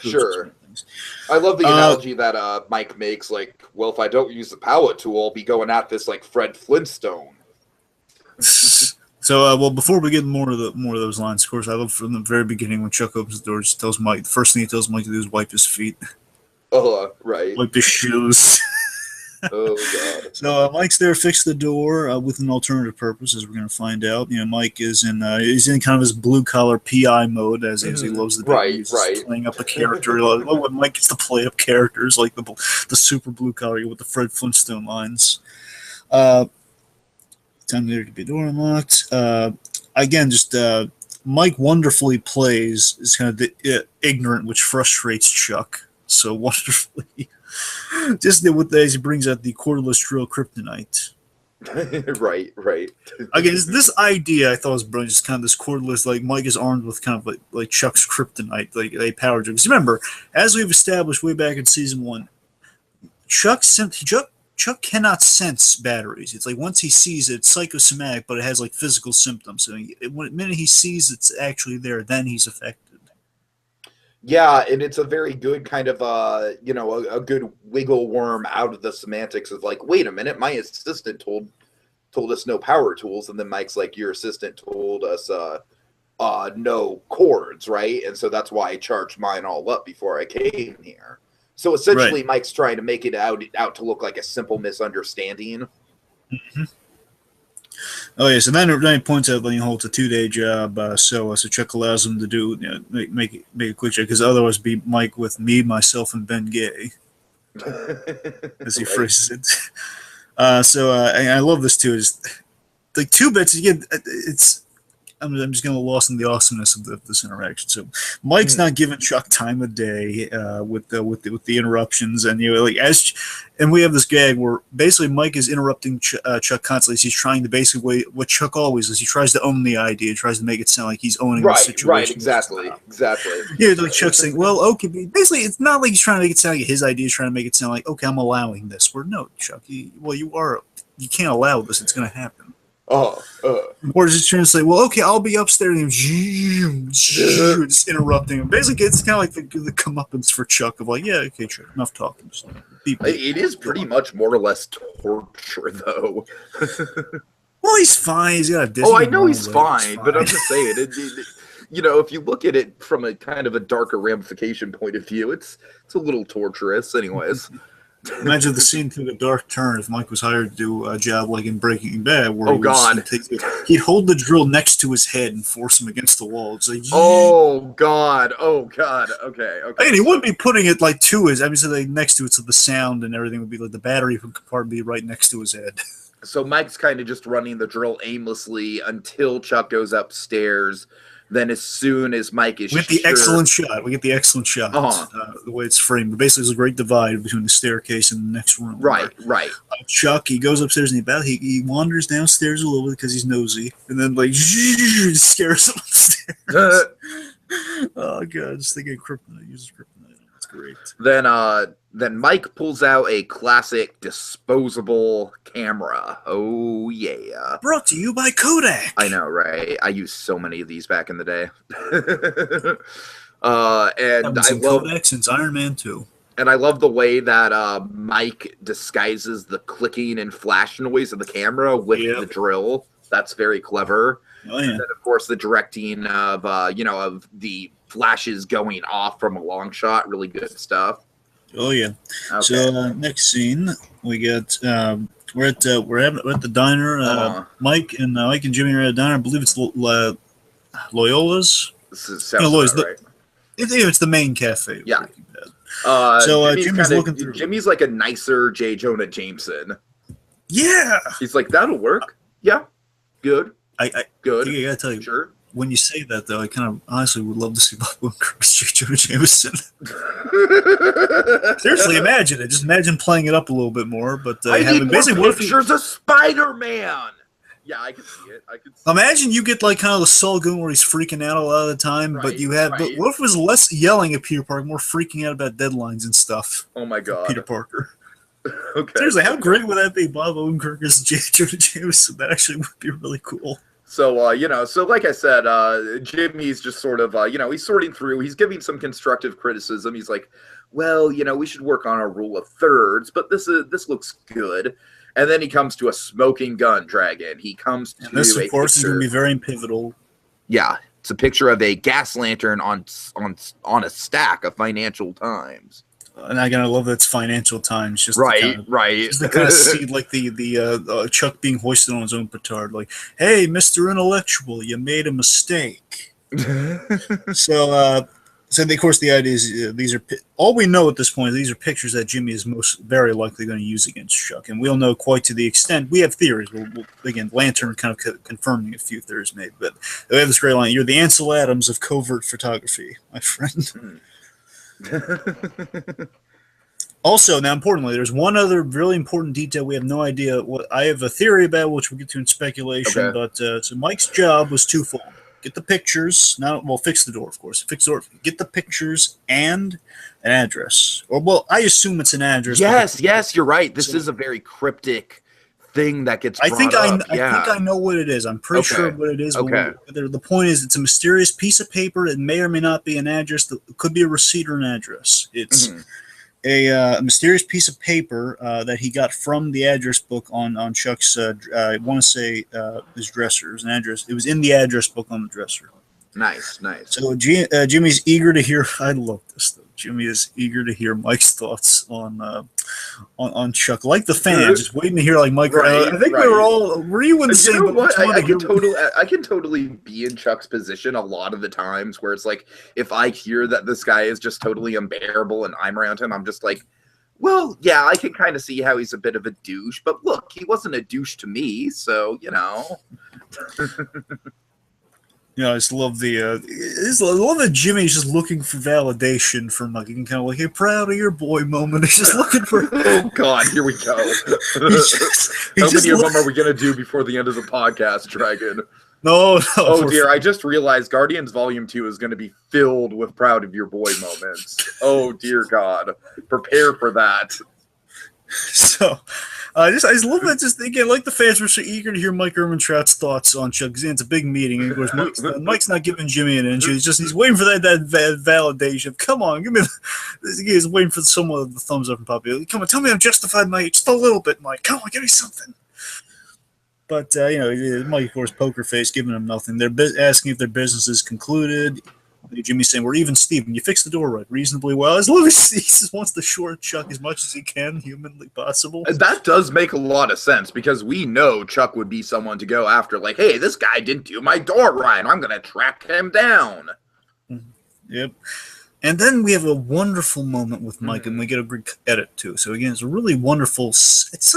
I love the analogy that Mike makes. Like, well, if I don't use the power tool, I'll be going at this like Fred Flintstone. So, well, before we get more of those lines, of course, I love from the very beginning when Chuck opens the door, just tells Mike the first thing he tells Mike to do is wipe his feet. Right. Wipe his shoes. Oh God. So Mike's there to fix the door with an alternative purpose, as we're going to find out. You know, Mike is he's in kind of his blue collar PI mode as he loves the right. He's playing up a character. When Mike gets to play up characters like the super blue collar with the Fred Flintstone lines. Time there to be door unlocked. Again, just Mike wonderfully plays is kind of the ignorant, which frustrates Chuck so wonderfully. Just as he brings out the cordless drill kryptonite. right. Again, this idea I thought was brilliant. Just kind of this cordless, like Mike is armed with kind of like Chuck's kryptonite, like a power drill. Because remember, as we've established way back in season 1, Chuck cannot sense batteries. It's like once he sees it, it's psychosomatic, but it has like physical symptoms. So the minute he sees it's actually there, then he's affected. Yeah, and it's a very good kind of a good wiggle worm out of the semantics of like, wait a minute, my assistant told us no power tools, and then Mike's like, your assistant told us no cords, right? And so that's why I charged mine all up before I came here. So essentially, right. Mike's trying to make it out to look like a simple misunderstanding. Mm-hmm. Oh yeah, so then he points out that he holds a 2-day job, so Chuck allows him to do make a quick check because otherwise be Mike with me, myself, and Ben Gay, as he phrases it. And I love this too. Is like 2 bits again. I'm just going to lost in the awesomeness of this interaction. So Mike's not giving Chuck time of day with the interruptions, and and we have this gag where basically Mike is interrupting Chuck constantly. He's trying to basically what Chuck always is. He tries to own the idea, tries to make it sound like he's owning the situation. Right, exactly. Yeah, like Chuck's saying, well, okay, basically it's not like he's trying to make it sound like his idea. He's trying to make it sound like, okay, I'm allowing this. Where no, Chuck, you can't allow this. It's going to happen. Or is he trying to say, well, okay, I'll be upstairs and just interrupting him. Basically, it's kind of like the comeuppance for Chuck of like, yeah, okay, Chuck, enough talking. It is pretty much more or less torture, though. Well, he's fine. He's got a Disney. I know he's fine, but I'm just saying, if you look at it from a kind of a darker ramification point of view, it's a little torturous, anyways. Imagine the scene took a dark turn if Mike was hired to do a job like in Breaking Bad, where he'd hold the drill next to his head and force him against the wall. It's like, oh God, okay. And he wouldn't be putting it like to his. I mean, so like next to it, so the sound and everything would be like the battery compartment be right next to his head. So Mike's kind of just running the drill aimlessly until Chuck goes upstairs. Then as soon as Mike is we get the excellent shot. The way it's framed. Basically, there's a great divide between the staircase and the next room. Right. Chuck, he goes upstairs and he wanders downstairs a little bit because he's nosy, and then like scares him upstairs. Oh God, just thinking kryptonite. Uses kryptonite. That's great. Then Mike pulls out a classic disposable camera. Oh yeah. Brought to you by Kodak. I know, right? I used so many of these back in the day. And I love Kodak since Iron Man 2. And I love the way that Mike disguises the clicking and flash noise of the camera with the drill. That's very clever. Oh, yeah. And then, of course, the directing of of the flashes going off from a long shot. Really good stuff. Oh yeah. Okay. So next scene we got we're at the diner. Mike and Jimmy are at a diner. I believe it's Loyola's. Sounds right. It's the main cafe. Yeah. So Jimmy's looking through. Jimmy's like a nicer J. Jonah Jameson. Yeah. He's like, that'll work. Yeah. Good. Good. I gotta tell you. Sure. When you say that, though, I kind of honestly would love to see Bob Odenkirk's J. Jonah Jameson. Seriously, imagine it. Just imagine playing it up a little bit more. But I need more pictures of Spider-Man. Yeah, I can see it. Imagine you get like kind of the Saul Goon where he's freaking out a lot of the time, but you have. But what if it was less yelling at Peter Parker, more freaking out about deadlines and stuff? Oh my God, Peter Parker. Okay. Seriously, how great would that be? Bob Odenkirk as J. Jonah Jameson. That actually would be really cool. So, so like I said, Jimmy's just sort of, he's sorting through. He's giving some constructive criticism. He's like, well, we should work on our rule of thirds, but this looks good. And then he comes to a smoking gun dragon. He comes to this, of course, is going to be very pivotal. Yeah, it's a picture of a gas lantern on a stack of Financial Times. And I love that it's Financial Times. Just right. Just to kind of see like the Chuck being hoisted on his own petard, like, "Hey, Mr. Intellectual, you made a mistake." So of course the idea is these are all we know at this point. These are pictures that Jimmy is most very likely going to use against Chuck, and we'll know quite to the extent we have theories. We'll again, Lantern kind of confirming a few theories made, but we have this great line: "You're the Ansel Adams of covert photography, my friend." Also, now importantly, there's one other really important detail we have no idea what I have a theory about, which we'll get to in speculation. Okay. But so Mike's job was twofold: get the pictures, fix the door, of course, fix the door, get the pictures and an address. Or I assume it's an address. Yes, you're right. This is a very cryptic thing that gets brought up. I think I know what it is. I'm pretty sure what it is. Okay. The point is, it's a mysterious piece of paper. It may or may not be an address. It could be a receipt or an address. It's a mysterious piece of paper that he got from the address book on Chuck's, I want to say his dresser. It was an address. It was in the address book on the dresser. Nice. So Jimmy's eager to hear. I love this though. Jimmy is eager to hear Mike's thoughts on Chuck, like the fans, just waiting to hear like Mike. I think we were all. Were you in the same? You know what? I can totally be in Chuck's position a lot of the times where it's like if I hear that this guy is just totally unbearable and I'm around him, I'm just like, well, yeah, I can kind of see how he's a bit of a douche, but look, he wasn't a douche to me, so I just love I love that Jimmy's just looking for validation from like, you can kind of like, hey, proud of your boy moment. He's just looking for. Oh God, here we go. How many of them are we gonna do before the end of the podcast, Dragon? No. Oh dear, I just realized Guardians Volume 2 is going to be filled with proud of your boy moments. Oh dear God, prepare for that. So. I just love that. Just again, like the fans were so eager to hear Mike Ehrmantraut's thoughts on Chuck. Because it's a big meeting, and of course Mike's not giving Jimmy an inch. He's waiting for that validation. Come on, give me. He's waiting for someone with the thumbs up from Poppy. Come on, tell me I'm justified, Mike. Just a little bit, Mike. Come on, give me something. But Mike, of course, poker face, giving him nothing. They're asking if their business is concluded. Jimmy's saying, we're even, Steven. You fixed the door right reasonably well. As long as he just wants to short Chuck as much as he can, humanly possible. That does make a lot of sense, because we know Chuck would be someone to go after. Like, hey, this guy didn't do my door right. I'm going to track him down. Yep. And then we have a wonderful moment with Mike, and we get a great edit, too. So, again, it's a really wonderful... It's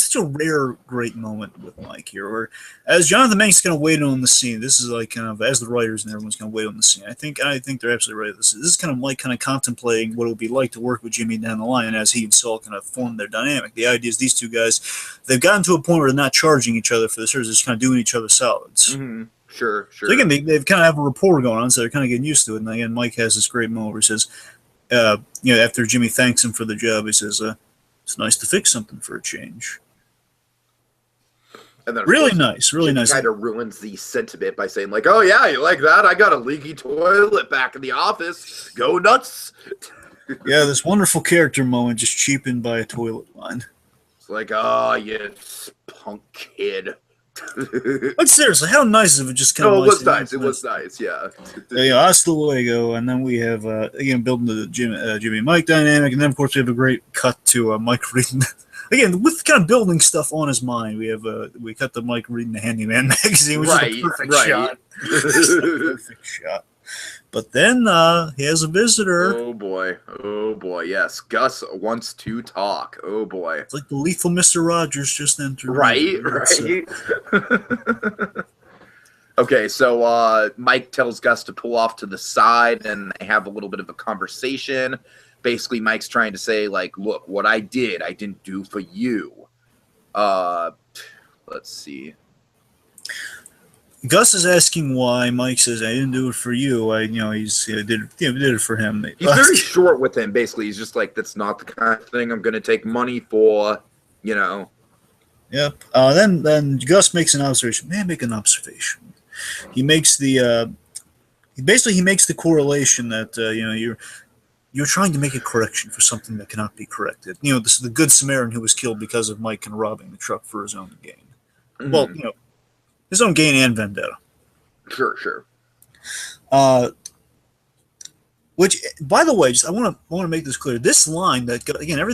such a rare, great moment with Mike here, where as Jonathan Banks is kind of waiting on the scene, this is like kind of as the writers and everyone's going to wait on the scene. I think they're absolutely right. This is kind of Mike kind of contemplating what it would be like to work with Jimmy down the line as he and Saul kind of form their dynamic. The idea is these two guys, they've gotten to a point where they're not charging each other for the service, they're just kind of doing each other solids. Mm-hmm. Sure. So again, they've kind of have a rapport going on, so they're kind of getting used to it. And again, Mike has this great moment where he says, after Jimmy thanks him for the job, he says, it's nice to fix something for a change. And then really nice. Kind of ruins the sentiment by saying, like, oh, yeah, you like that? I got a leaky toilet back in the office. Go nuts. Yeah, this wonderful character moment just cheapened by a toilet line. It's like, oh, you punk kid. But seriously, how nice is it just kind of... it was nice. It was nice, yeah. Hasta luego, and then we have, again, building the Jimmy and Mike dynamic, and then, of course, we have a great cut to Mike reading... Again, with kind of building stuff on his mind, we cut to Mike reading the Handyman magazine, which is a perfect shot. Perfect shot. But then he has a visitor. Oh boy, yes. Gus wants to talk. Oh boy. It's like the lethal Mr. Rogers just entered. Right. Okay, so Mike tells Gus to pull off to the side, and they have a little bit of a conversation. Basically, Mike's trying to say, like, look, what I didn't do for you. Let's see. Gus is asking why. Mike says, I didn't do it for you. Did it for him. He's very short with him, basically. He's just like, that's not the kind of thing I'm going to take money for, Yep. Then Gus makes an observation. May I make an observation? He makes the correlation that, you're trying to make a correction for something that cannot be corrected. This is the Good Samaritan who was killed because of Mike and robbing the truck for his own gain. Mm-hmm. Well, his own gain and vendetta. Sure. Which, by the way, I want to make this clear. This line that, again,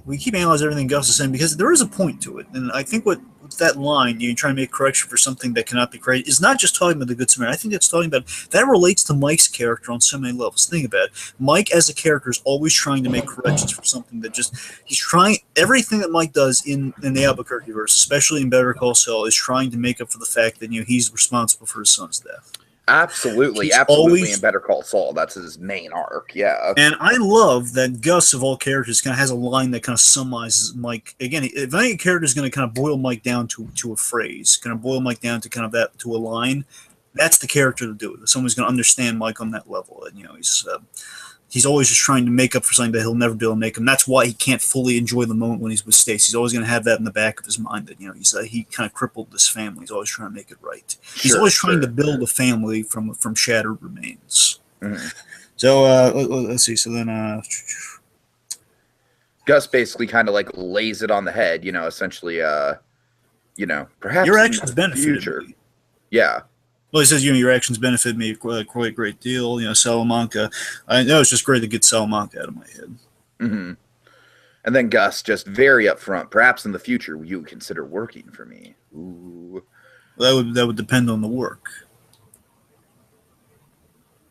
we keep analyzing everything Gus is saying because there is a point to it, and I think what that line, you're trying to make a correction for something that cannot be corrected, is not just talking about the Good Samaritan. I think it's talking about that relates to Mike's character on so many levels. Think about it. Mike as a character is always trying to make corrections for something that he's trying. Everything that Mike does in the Albuquerque verse, especially in Better Call Saul, is trying to make up for the fact that he's responsible for his son's death. Absolutely. In Better Call Saul, that's his main arc, yeah. And I love that Gus, of all characters, kind of has a line that kind of summarizes Mike. Again, if any character is going to kind of boil Mike down to a phrase, kind of boil Mike down to kind of that to a line, that's the character to do it. Someone's going to understand Mike on that level, and he's always just trying to make up for something that he'll never be able to make him. That's why he can't fully enjoy the moment when he's with Stacy. He's always going to have that in the back of his mind that he kind of crippled this family. He's always trying to make it right. He's always trying to build a family from shattered remains. Mm-hmm. So let's see. So then Gus basically kind of like lays it on the head. Essentially. Perhaps your actions benefit me. Yeah. Well, he says, your actions benefit me quite a great deal. Salamanca. I know it's just great to get Salamanca out of my head. Mm-hmm. And then Gus, just very upfront, perhaps in the future you would consider working for me. Ooh. Well, that would depend on the work.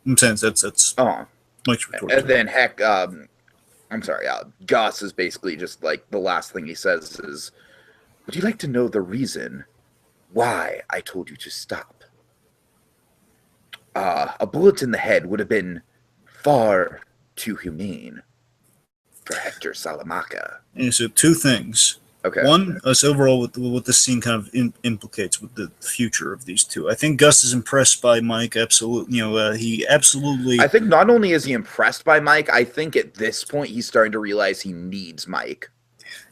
In a sense, that's much retort. And then Gus is basically just like the last thing he says is, would you like to know the reason why I told you to stop? A bullet in the head would have been far too humane for Hector Salamaca. And so two things. Okay. One, overall, what this scene kind of implicates with the future of these two. I think Gus is impressed by Mike. Absolutely, he absolutely. I think not only is he impressed by Mike, I think at this point he's starting to realize he needs Mike.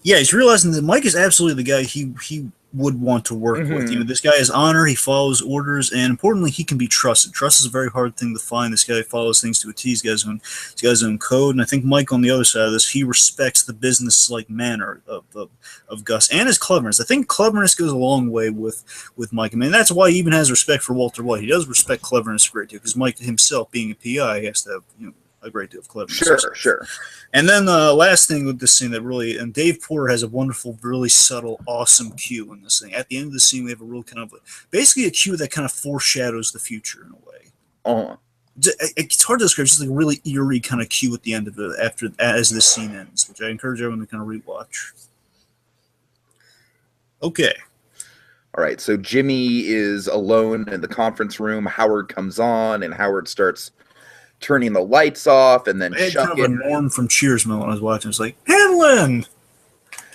Yeah, he's realizing that Mike is absolutely the guy he would want to work with. You know, this guy is honor, he follows orders, and importantly, he can be trusted. Trust is a very hard thing to find. This guy follows things to a T. He's got his own code, and I think Mike on the other side of this, he respects the business-like manner of Gus and his cleverness. I think cleverness goes a long way with Mike. I mean, that's why he even has respect for Walter White. He does respect cleverness a great deal, because Mike himself, being a PI, has to have, you know, a great deal of cleverness. Sure. And then the last thing with this scene that really, and Dave Porter has a wonderful, really subtle, awesome cue in this thing. At the end of the scene, we have a real kind of, basically a cue that kind of foreshadows the future in a way. It's hard to describe. It's just like a really eerie kind of cue at the end of it, as this scene ends, which I encourage everyone to kind of rewatch. Okay. All right, so Jimmy is alone in the conference room. Howard comes on, and Howard starts turning the lights off, and then I had kind of a Norm from Cheers moment when I was watching. It's like, Hanlon!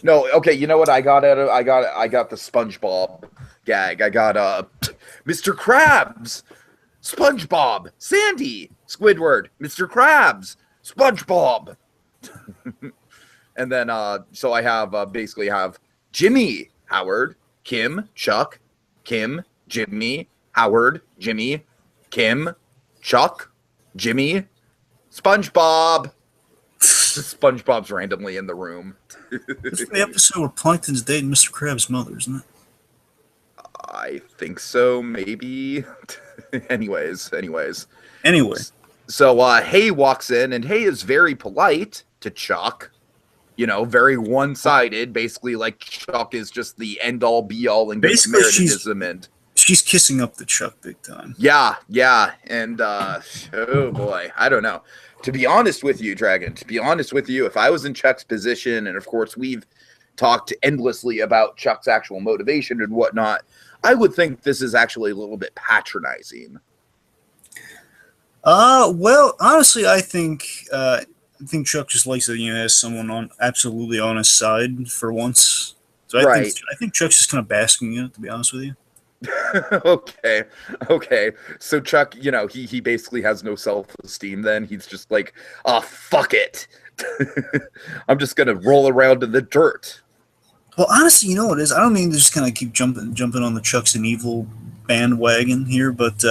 No, okay, you know what I got I got the SpongeBob gag. I got Mr. Krabs, SpongeBob, Sandy, Squidward, Mr. Krabs, SpongeBob. And then so I have basically have Jimmy, Howard, Kim, Chuck, Kim, Jimmy, Howard, Jimmy, Kim, Chuck, Jimmy, SpongeBob. SpongeBob's randomly in the room. This is the episode where Plankton's dating Mr. Krabs' mother, isn't it? I think so, maybe. Anyways. Anyway. So Hay walks in, and Hay is very polite to Chuck. You know, very one-sided. Basically, like Chuck is just the end-all, be-all, and Samaritanism, and she's kissing up to Chuck big time. Yeah, and oh boy, I don't know. To be honest with you, Dragon, if I was in Chuck's position, and of course we've talked endlessly about Chuck's actual motivation and whatnot, I would think this is actually a little bit patronizing. Well, honestly, I think Chuck just likes that, you know, has someone absolutely on his side for once. So I think Chuck's just kind of basking in it, to be honest with you. Okay. So Chuck, you know, he basically has no self-esteem then. He's just like, fuck it. I'm just going to roll around in the dirt. Well, honestly, you know what it is? I don't mean to just kind of keep jumping on the Chuck's an evil bandwagon here, but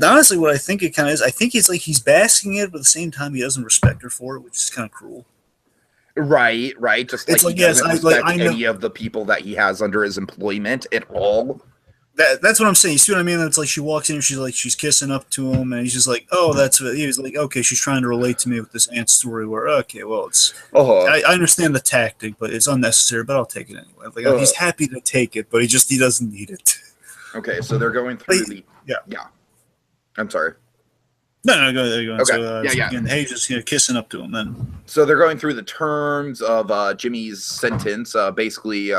honestly, what I think it kind of is, I think it's like he's basking it, but at the same time, he doesn't respect her for it, which is kind of cruel. Right. Just like, he doesn't respect any of the people that he has under his employment at all. That's what I'm saying. You see what I mean? It's like she walks in and she's kissing up to him, and he's just like, oh, that's what he was like. Okay, she's trying to relate to me with this aunt story. Where okay, well, it's I understand the tactic, but it's unnecessary. But I'll take it anyway. Like he's happy to take it, but he doesn't need it. Okay, so they're going through yeah. I'm sorry. No, go ahead. Okay. So, and Hayes just kissing up to him then. So they're going through the terms of Jimmy's sentence. Basically,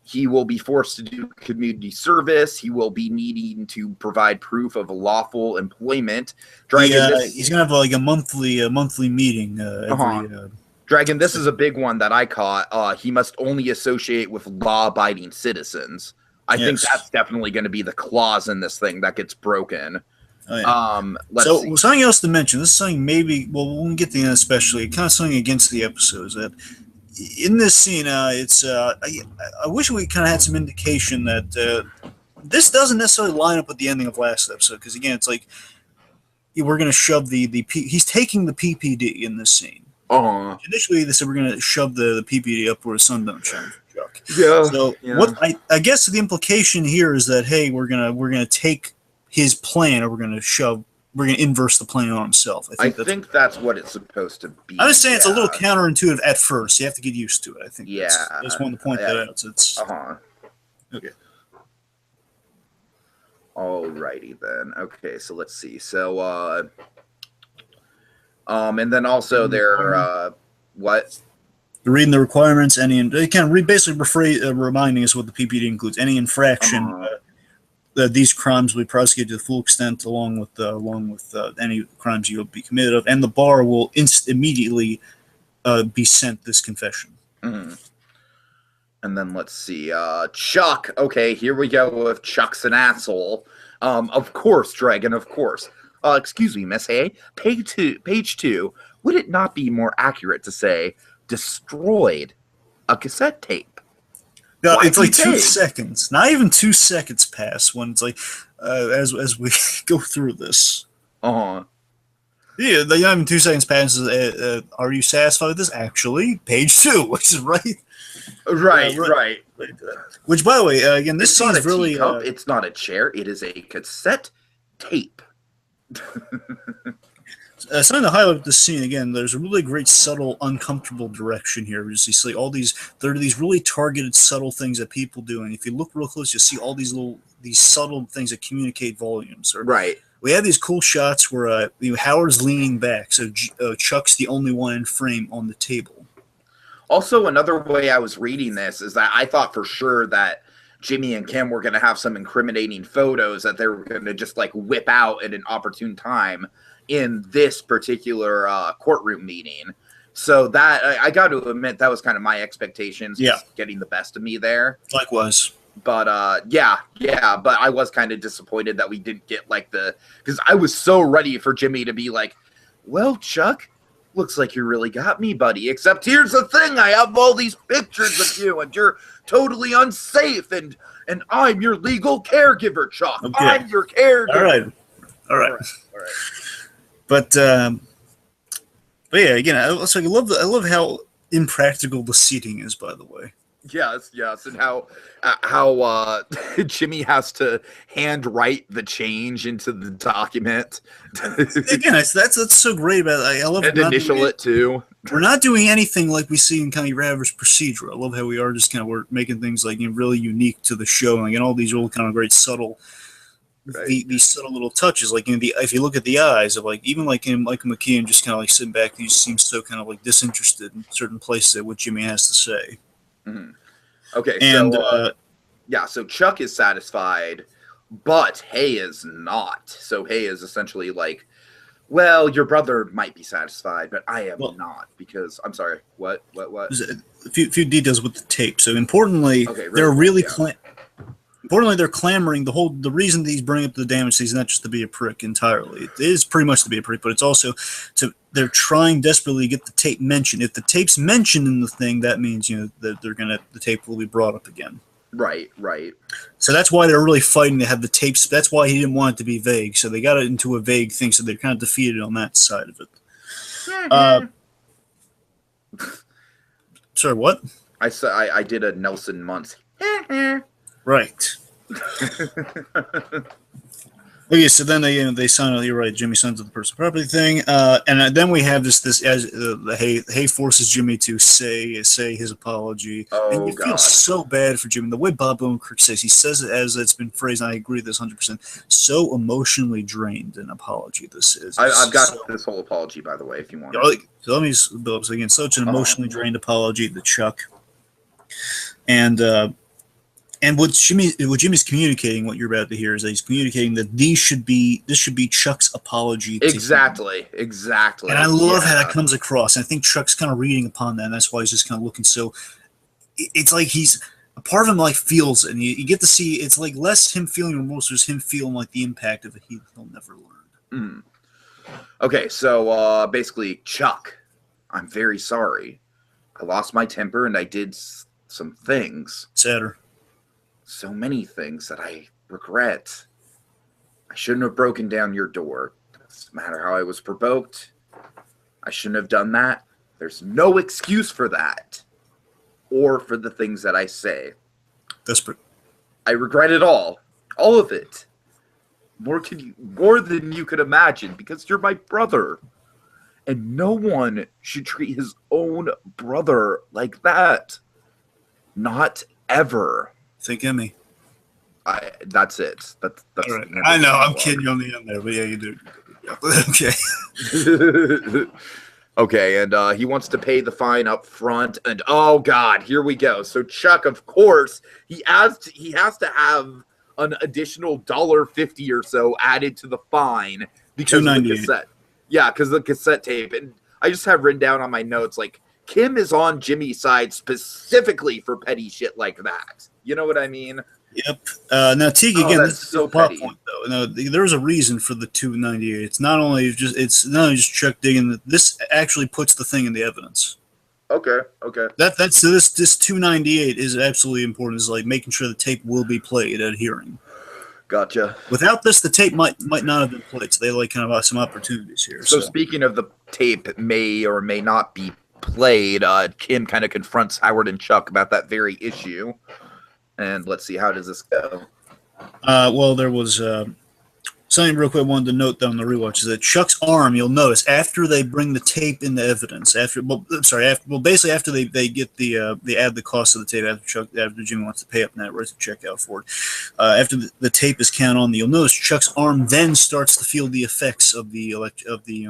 he will be forced to do community service. He will be needing to provide proof of lawful employment. Dragon, he's gonna have like a monthly meeting. Dragon, this is a big one that I caught. He must only associate with law-abiding citizens. I think that's definitely going to be the clause in this thing that gets broken. Oh, yeah. Let's see. Something else to mention. This is something maybe, well, we'll get to the end especially, kind of something against the episodes. That in this scene, I wish we kind of had some indication that this doesn't necessarily line up with the ending of last episode. Because again, it's like we're going to shove he's taking the PPD in this scene. Initially, they said we're going to shove the PPD up where the sun don't shine. Yeah. So what I guess the implication here is that, hey, we're gonna take his plan, or we're gonna inverse the plan on himself. I think that's what it's supposed to be. I understand it's a little counterintuitive at first. You have to get used to it. I think. I just wanted to point that out. So it's okay. Alrighty then. Okay, so let's see. So and then also they're what? Reading the requirements, basically reminding us what the PPD includes. Any infraction, these crimes will be prosecuted to the full extent, along with any crimes you will be committed of, and the bar will immediately be sent this confession. Mm-hmm. And then let's see, Chuck. Okay, here we go with Chuck's an asshole. Of course, Dragon. Of course. Excuse me, Miss Hay. Page 2. Would it not be more accurate to say destroyed a cassette tape? No, Why it's like he 2 paid? seconds. Not even 2 seconds pass when it's like, as we go through this. Uh-huh. Yeah, not even 2 seconds passes. Are you satisfied with this? Actually, page 2, which is right. Right. Which, by the way, again, this It's not a scene's really. teacup. It's not a chair. It is a cassette tape. Something to highlight with this scene again. There's a really great, subtle, uncomfortable direction here. You see all these. There are these really targeted, subtle things that people do, and if you look real close, you see all these subtle things that communicate volumes. Right. We have these cool shots where Howard's leaning back, so Chuck's the only one in frame on the table. Also, another way I was reading this is that I thought for sure that Jimmy and Kim were going to have some incriminating photos that they were going to just like whip out at an opportune time in this particular courtroom meeting. So that I got to admit that was kind of my expectations. Yeah, getting the best of me there. Likewise. But yeah. But I was kind of disappointed that we didn't get like because I was so ready for Jimmy to be like, "Well, Chuck, looks like you really got me, buddy. Except here's the thing: I have all these pictures of you, and you're totally unsafe, and I'm your legal caregiver, Chuck. Okay. I'm your caregiver." All right. But yeah, again, I love how impractical the seating is. By the way. Yes, and how Jimmy has to handwrite the change into the document. Again, that's so great about it. I love and initial it too. We're not doing anything like we see in kind of your average procedure. I love how we are just kind of we're making things like really unique to the show, and all these real kind of great subtle. Right. These subtle little touches, like if you look at the eyes of even like him, Michael McKean, just kind of like sitting back, he just seems so kind of like disinterested in certain places at what Jimmy has to say. Mm-hmm. Okay, and so Chuck is satisfied, but Hay is not. So Hay is essentially like, well, your brother might be satisfied, but I am not because I'm sorry. What? A few details with the tape. So importantly, they're clamoring. The reason these bring up the damage is not just to be a prick entirely. It is pretty much to be a prick, but it's also they're trying desperately to get the tape mentioned. If the tape's mentioned in the thing, that means that the tape will be brought up again. Right. So that's why they're really fighting to have the tapes. That's why he didn't want it to be vague. So they got it into a vague thing. So they're kind of defeated on that side of it. Sorry, what? I did a Nelson Muntz. Right. Okay, so then they sign. You're right. Jimmy signs the personal property thing, and then we have this as Hay forces Jimmy to say his apology, and you feel so bad for Jimmy. The way Bob Odenkirk says, he says it as it's been phrased, and I agree with this 100%. So emotionally drained an apology this is. I've got this whole apology, by the way, if you want. So let me build up. So again, such an emotionally drained apology to Chuck, and what Jimmy's communicating, what you're about to hear, is that he's communicating that this should be Chuck's apology. Exactly. And I love how that comes across. And I think Chuck's kind of reading upon that, and that's why he's just kind of looking so. It's like a part of him like feels it, and you get to see it's like less him feeling remorse, just him feeling like the impact of it he'll never learn. Okay, so basically, Chuck, I'm very sorry. I lost my temper and I did some things. Sadder. So many things that I regret. I shouldn't have broken down your door. Doesn't matter how I was provoked. I shouldn't have done that. There's no excuse for that. Or for the things that I say. Desperate. I regret it all. All of it. More than you could imagine, because you're my brother. And no one should treat his own brother like that. Not ever. Think Emmy. That's it. That's right. I know. I'm kidding you on the end there, but yeah, you do. Okay. Okay, and he wants to pay the fine up front, and oh god, here we go. So Chuck, of course, he has to have an additional $1.50 or so added to the fine because of the cassette. Yeah, because the cassette tape. And I just have written down on my notes like Kim is on Jimmy's side specifically for petty shit like that. You know what I mean? Yep. Now, Tiki, again, this is so a plot point, though. No, there's a reason for the $2.98. It's not only just Chuck digging. This actually puts the thing in the evidence. Okay. Okay. That's so this 298 is absolutely important. Is like making sure the tape will be played at a hearing. Gotcha. Without this, the tape might not have been played. So they like kind of some opportunities here. So speaking of the tape may or may not be played, Kim kind of confronts Howard and Chuck about that very issue. And let's see, how does this go? Well, there was something real quick I wanted to note down the rewatch is that Chuck's arm, you'll notice, after they bring the tape into evidence, after basically they get they add the cost of the tape after Jimmy wants to pay up that right to check out for it. After the tape is counted on, you'll notice Chuck's arm then starts to feel the effects of the electricity.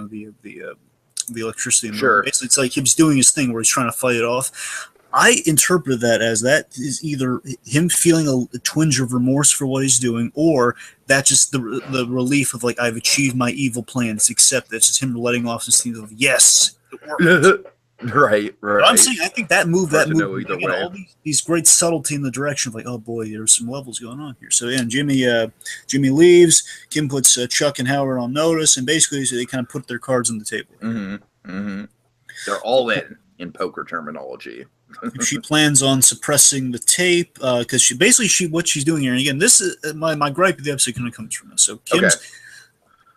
In Sure. Basically, it's like he's doing his thing where he's trying to fight it off. I interpret that as that is either him feeling a twinge of remorse for what he's doing, or that's just the relief of like, I've achieved my evil plans, except that's just him letting off this thing of, yes, it worked. Right. But I'm saying I think that move, either way. all these great subtlety in the direction of like, oh boy, there's some levels going on here. So yeah, and Jimmy leaves. Kim puts Chuck and Howard on notice, and basically they kind of put their cards on the table. Mm-hmm. Mm-hmm. They're all in poker terminology. She plans on suppressing the tape because what she's doing here. And again, this is my gripe of the episode kind of comes from this. So Kim's,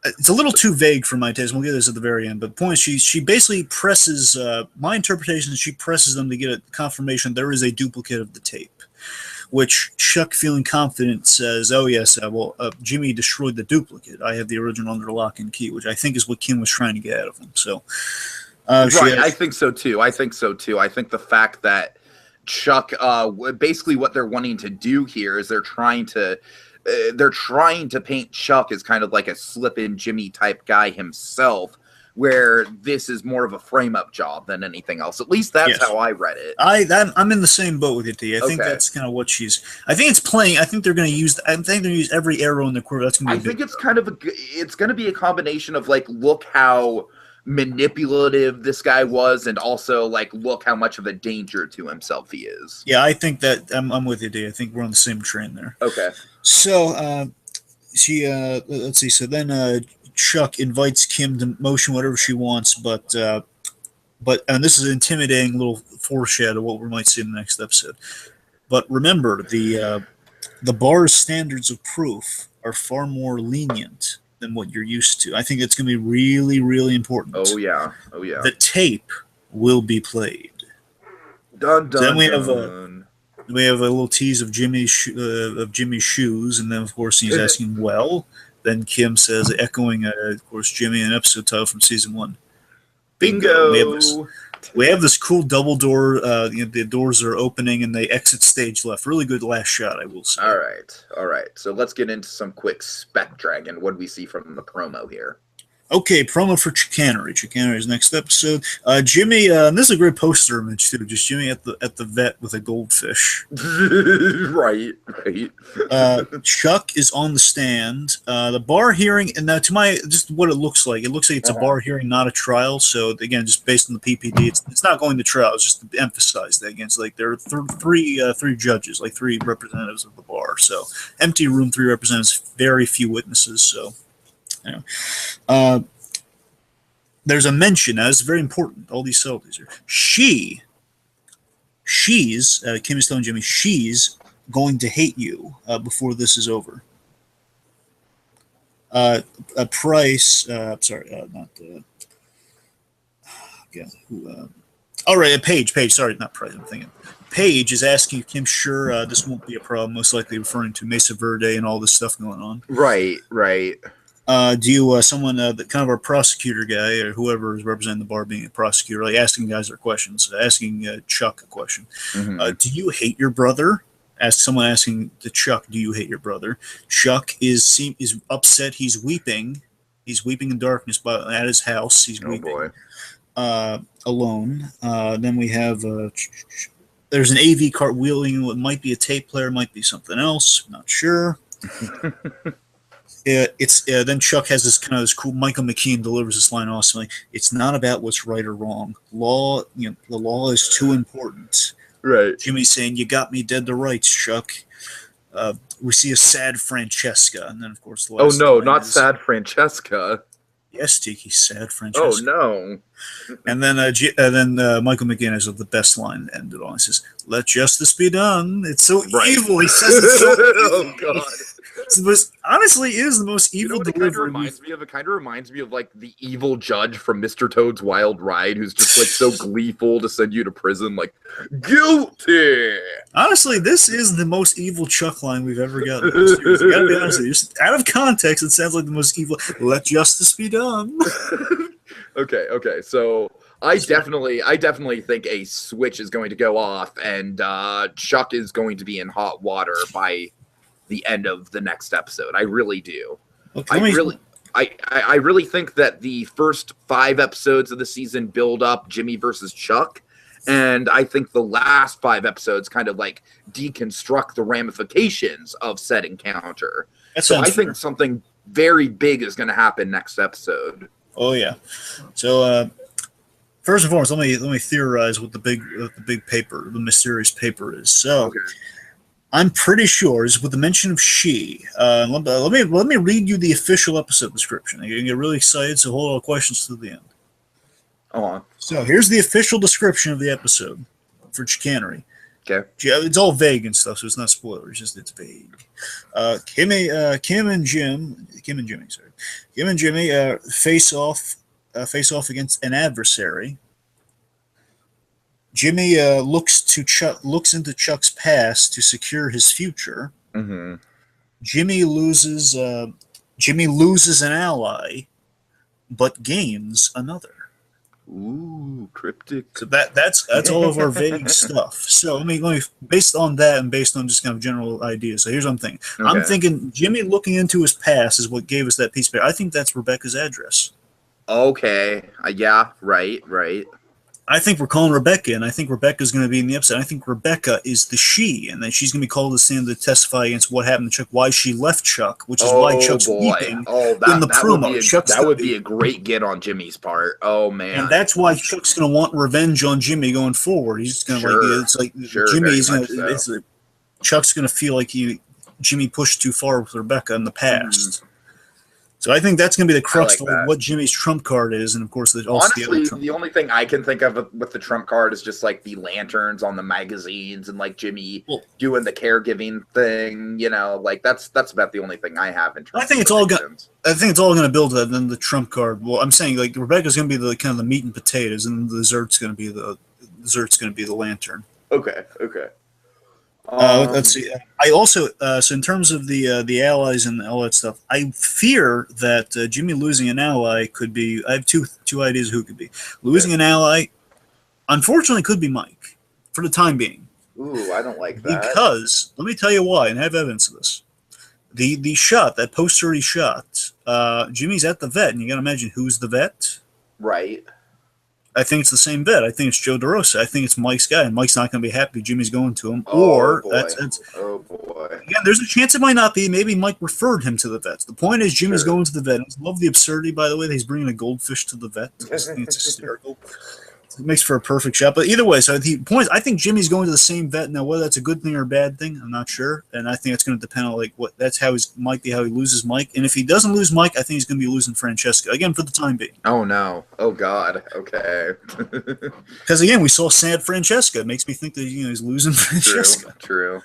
it's a little too vague for my taste. We'll get this at the very end. But the point is, she basically presses. My interpretation is she presses them to get a confirmation there is a duplicate of the tape. Which Chuck, feeling confident, says, "Oh yes, Jimmy destroyed the duplicate. I have the original under lock and key," which I think is what Kim was trying to get out of him. So. Right, I think so too. I think the fact that Chuck, basically what they're wanting to do here is they're trying to paint Chuck as kind of like a slip-in Jimmy type guy himself, where this is more of a frame-up job than anything else. At least that's how I read it. I'm in the same boat with you, T. I think that's kind of what she's. I think it's playing. I think they're going to use. I think they're going to use every arrow in the quiver. That's going to be. I think it's kind of it's going to be a combination of like, look how manipulative this guy was, and also like, look how much of a danger to himself he is. Yeah, I think that I'm with you, D. I think we're on the same train there. Okay. So let's see. So then Chuck invites Kim to motion whatever she wants, but and this is an intimidating little foreshadow of what we might see in the next episode. But remember, the bar's standards of proof are far more lenient than what you're used to. I think it's going to be really, really important. Oh yeah. The tape will be played. Dun, dun, then we dun. We have a little tease of Jimmy's shoes, and then of course he's asking, well. Then Kim says, echoing of course Jimmy, an episode title from season 1. Bingo. We have this cool double door. The doors are opening and they exit stage left. Really good last shot, I will say. All right. So let's get into some quick spec dragon. What do we see from the promo here? Okay, promo for Chicanery. Chicanery's next episode. Jimmy, and this is a great poster image too. Just Jimmy at the vet with a goldfish. Right. Chuck is on the stand. The bar hearing, and now just what it looks like. It looks like it's a bar hearing, not a trial. So again, just based on the PPD, it's not going to trial. It's just to emphasize that again. It's like there are three judges, like 3 representatives of the bar. So empty room, 3 representatives, very few witnesses. So. There's a mention. Now, this is very important. All these subtleties here. She's Kim is telling Jimmy she's going to hate you before this is over. Price. Sorry, not. All right, Page. Sorry, not Price. I'm thinking. Page is asking Kim, sure, this won't be a problem. Most likely referring to Mesa Verde and all this stuff going on. Right. Do you someone that kind of our prosecutor guy or whoever is representing the bar being a prosecutor, like asking guys their questions, asking Chuck a question. Mm-hmm. Do you hate your brother? Someone asking to Chuck, do you hate your brother? Chuck is upset. He's weeping. He's weeping in darkness at his house. He's weeping. Boy. Alone. Then we have there's an AV cart wheeling. It might be a tape player, might be something else. Not sure. Then Chuck has this cool. Michael McKean delivers this line awesomely. It's not about what's right or wrong. The law is too important. Right. Jimmy's saying, "You got me dead to rights, Chuck." We see a sad Francesca, and then of course the last not sad Francesca. Yes, Tiki, sad Oh Francesca. no. And then Michael McGinnis with the best line ended on. He says, "Let justice be done." It's so Right. evil. He says it's so Oh evil. god. It's the most, honestly, it is the most You know evil what it kind of delivery. reminds me of? It kind of reminds me of like the evil judge from Mr. Toad's Wild Ride, who's just like so gleeful to send you to prison, like guilty. Honestly, this is the most evil Chuck line we've ever gotten. In this series. I gotta be honest with you. Just out of context, it sounds like the most evil. Let justice be done. Okay. So I definitely think a switch is going to go off, and Chuck is going to be in hot water by the end of the next episode. I really do. Okay, I really think that the first 5 episodes of the season build up Jimmy versus Chuck, and I think the last 5 episodes kind of like deconstruct the ramifications of said encounter. So I think something very big is going to happen next episode. Oh yeah. So first and foremost, let me theorize what the big paper, the mysterious paper is. So. Okay. I'm pretty sure is with the mention of she. Let me read you the official episode description. You're gonna get really excited, so hold all questions to the end. So here's the official description of the episode for Chicanery. Okay. It's all vague and stuff, so it's not spoilers. It's vague. Kim and Jimmy face off against an adversary. Jimmy looks into Chuck's past to secure his future. Mm-hmm. Jimmy loses an ally, but gains another. Ooh, cryptic. So that's all of our vague stuff. So let me based on that and based on just kind of general ideas. So here's what I'm thinking. Okay. I'm thinking Jimmy looking into his past is what gave us that piece of paper. I think that's Rebecca's address. Okay. Yeah. Right. I think we're calling Rebecca, and I think Rebecca's going to be in the episode. I think Rebecca is the she, and then she's going to be called to stand to testify against what happened to Chuck, why she left Chuck, which is why Chuck's weeping in the promo. That would be a great get on Jimmy's part. Oh man, and that's why Chuck's going to want revenge on Jimmy going forward. He's going to Jimmy's going to. Chuck's going to feel like Jimmy pushed too far with Rebecca in the past. Mm-hmm. So I think that's going to be the crux of what Jimmy's trump card is, and of course, honestly, the only thing I can think of with the trump card is just like the lanterns on the magazines and like Jimmy doing the caregiving thing. You know, like that's about the only thing I have in terms. I think it's all going to build that. Then the trump card. Well, I'm saying like Rebecca's going to be the kind of the meat and potatoes, and the dessert's going to be the lantern. Okay. Let's see. I also so in terms of the allies and all that stuff, I fear that Jimmy losing an ally could be. I have two ideas of who it could be. Losing an ally, unfortunately, could be Mike for the time being. Ooh, I don't like that. Because let me tell you why, and I have evidence of this. The shot, that poster he shot, Jimmy's at the vet, and you got to imagine who's the vet. Right. I think it's the same vet. I think it's Joe DeRosa. I think it's Mike's guy, and Mike's not going to be happy Jimmy's going to him. Oh boy. Again, there's a chance it might not be. Maybe Mike referred him to the vets. The point is Jimmy's going to the vet. I love the absurdity, by the way, that he's bringing a goldfish to the vet. I think it's hysterical. It makes for a perfect shot. But either way, so the point is, I think Jimmy's going to the same vet. Now, whether that's a good thing or a bad thing, I'm not sure. And I think it's going to depend on might be how he loses Mike. And if he doesn't lose Mike, I think he's going to be losing Francesca again for the time being. Oh no! Oh God! Okay. Because again, we saw sad Francesca. It makes me think that he's losing Francesca. True.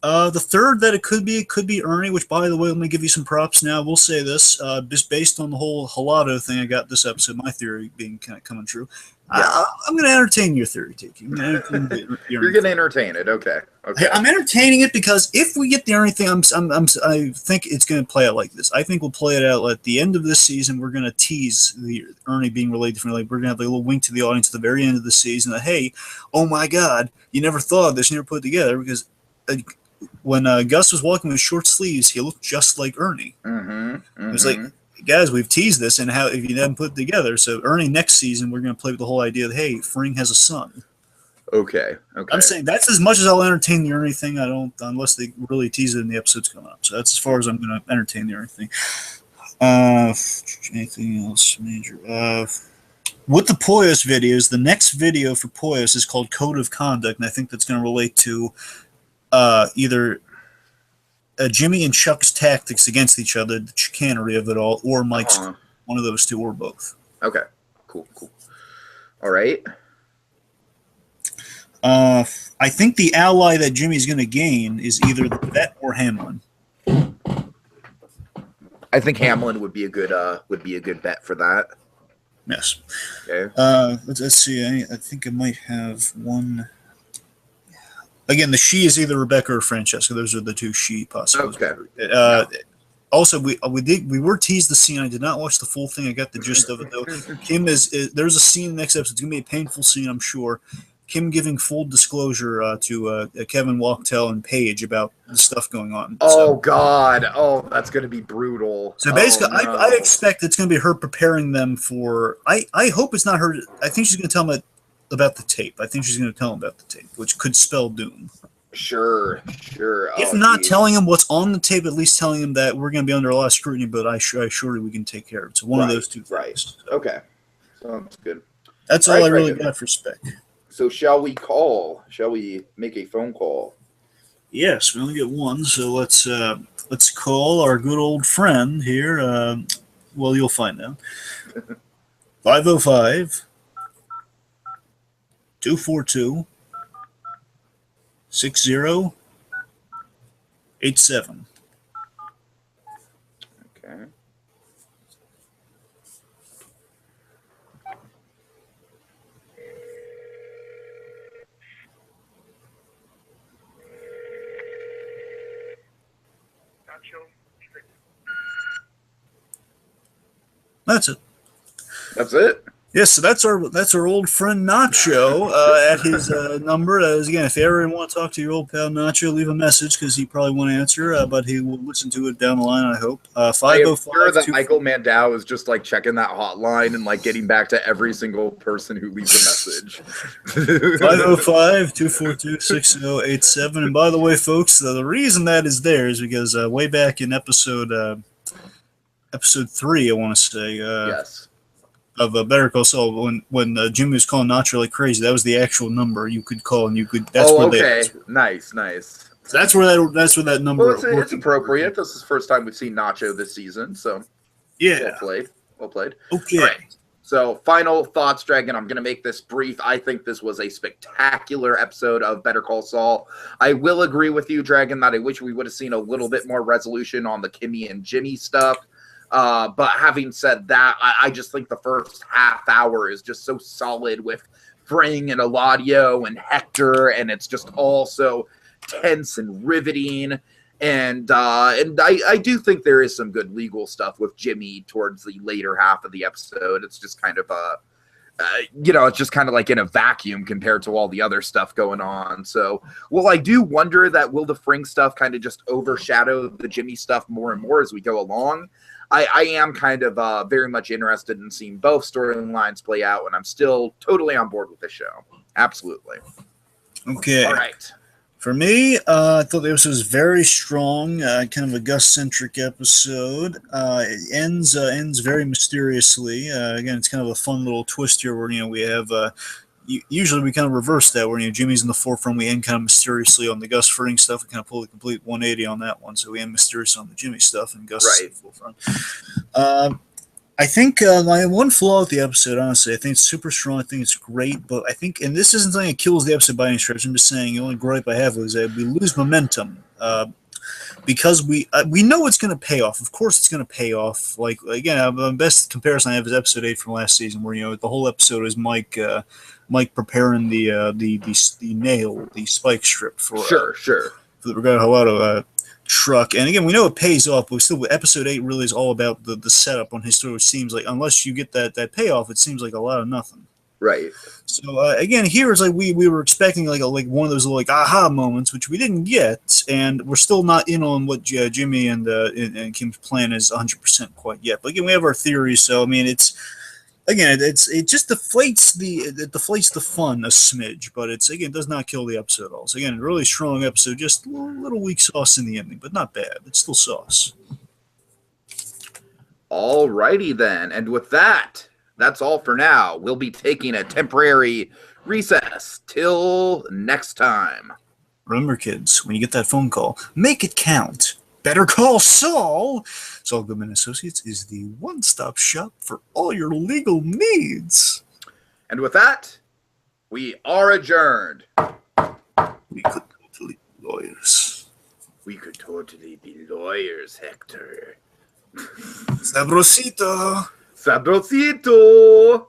The third that it could be Ernie, which, by the way, let me give you some props now. We'll say this, just based on the whole Eladio thing I got this episode, my theory being kind of coming true. Yeah. I'm going to entertain your theory, Tiki. You're going to entertain it, okay. I'm entertaining it because if we get the Ernie thing, I think it's going to play out like this. I think we'll play it out at the end of this season. We're going to tease the Ernie being related to. We're going to have a little wink to the audience at the very end of the season that, hey, oh my God, you never thought of this, you never put it together, because when Gus was walking with short sleeves, he looked just like Ernie. It was like, guys, we've teased this, and how if you didn't put it together. So Ernie next season, we're going to play with the whole idea that, hey, Fring has a son. Okay. I'm saying that's as much as I'll entertain the Ernie thing. I don't, unless they really tease it in the episodes coming up. So that's as far as I'm going to entertain the Ernie thing. Anything else major? With the Poyos videos, the next video for Poyos is called Code of Conduct, and I think that's going to relate to either Jimmy and Chuck's tactics against each other, the chicanery of it all, or Mike's One of those two or both. Okay. Cool. All right. I think the ally that Jimmy's going to gain is either the vet or Hamlin. I think Hamlin would be a good bet for that. Yes. Okay. Let's see. I think I might have one. Again, the she is either Rebecca or Francesca. Those are the two she possibilities. Okay. Also, we were teased the scene. I did not watch the full thing. I got the gist of it though. Kim is there's a scene in the next episode. It's gonna be a painful scene, I'm sure. Kim giving full disclosure to Kevin Wachtel and Paige about the stuff going on. Oh God! Oh, that's gonna be brutal. So basically, no. I expect it's gonna be her preparing them for. I hope it's not her. I think she's gonna tell them about the tape. I think she's gonna tell them about the tape, which could spell doom. Sure. If not telling him what's on the tape, at least telling him that we're going to be under a lot of scrutiny, but I surely we can take care of it. So one of those two things. Right. Okay. Sounds good. That's all I really got for spec. So shall we call? Shall we make a phone call? Yes, we only get one, so let's call our good old friend here. Well, you'll find out. 505 242 6087. Okay. That's it. That's it. Yes, so that's our old friend Nacho at his number. Again, if you ever want to talk to your old pal Nacho, leave a message because he probably won't answer, but he will listen to it down the line, I hope. 505. I am sure that Michael Mandow is just like checking that hotline and like getting back to every single person who leaves a message. 505-242-6087. And by the way, folks, the reason that is there is because way back in episode 3, I want to say. Yes. Of Better Call Saul, when Jimmy was calling Nacho like crazy, that was the actual number you could call, and you could. That's where okay. Nice. So that's where that number. Well, it's appropriate. This is the first time we've seen Nacho this season, so yeah. Well played. Okay. All right. So, final thoughts, Dragon. I'm going to make this brief. I think this was a spectacular episode of Better Call Saul. I will agree with you, Dragon, that I wish we would have seen a little bit more resolution on the Kimmy and Jimmy stuff. But having said that, I just think the first half hour is just so solid with Fring and Eladio and Hector, and it's just all so tense and riveting. And I do think there is some good legal stuff with Jimmy towards the later half of the episode. It's just kind of it's just kind of like in a vacuum compared to all the other stuff going on. So, well, I do wonder that will the Fring stuff kind of just overshadow the Jimmy stuff more and more as we go along. I am kind of very much interested in seeing both storylines play out, and I'm still totally on board with this show. Absolutely. Okay. All right. For me, I thought the episode was very strong, kind of a Gus-centric episode. It ends very mysteriously. Again, it's kind of a fun little twist here where we have. Usually we kind of reverse that where Jimmy's in the forefront. We end kind of mysteriously on the Gus Fring stuff. We kind of pull the complete 180 on that one. So we end mysterious on the Jimmy stuff and Gus is in the forefront. I think my one flaw with the episode, honestly, I think it's super strong. I think it's great, but I think, and this isn't something that kills the episode by any stretch. I'm just saying the only gripe I have is that we lose momentum because we know it's going to pay off. Of course, it's going to pay off. Like again, the best comparison I have is episode 8 from last season, where the whole episode is Mike preparing the spike strip for for the Regatta truck. And again, we know it pays off, but still, episode 8 really is all about the setup on his story, which seems like, unless you get that payoff, it seems like a lot of nothing. Right. So again, here it's like we were expecting like one of those little aha moments, which we didn't get, and we're still not in on what Jimmy and Kim's plan is 100% quite yet. But again, we have our theories, so I mean, it just deflates the fun a smidge, but it does not kill the episode at all. So again, a really strong episode, just a little weak sauce in the ending, but not bad. It's still sauce. All righty then, and with that, that's all for now. We'll be taking a temporary recess till next time. Remember, kids, when you get that phone call, make it count. Better Call Saul. Saul Goodman Associates is the one-stop shop for all your legal needs. And with that, we are adjourned. We could totally be lawyers. We could totally be lawyers, Hector. Sabrosito. Sabrosito.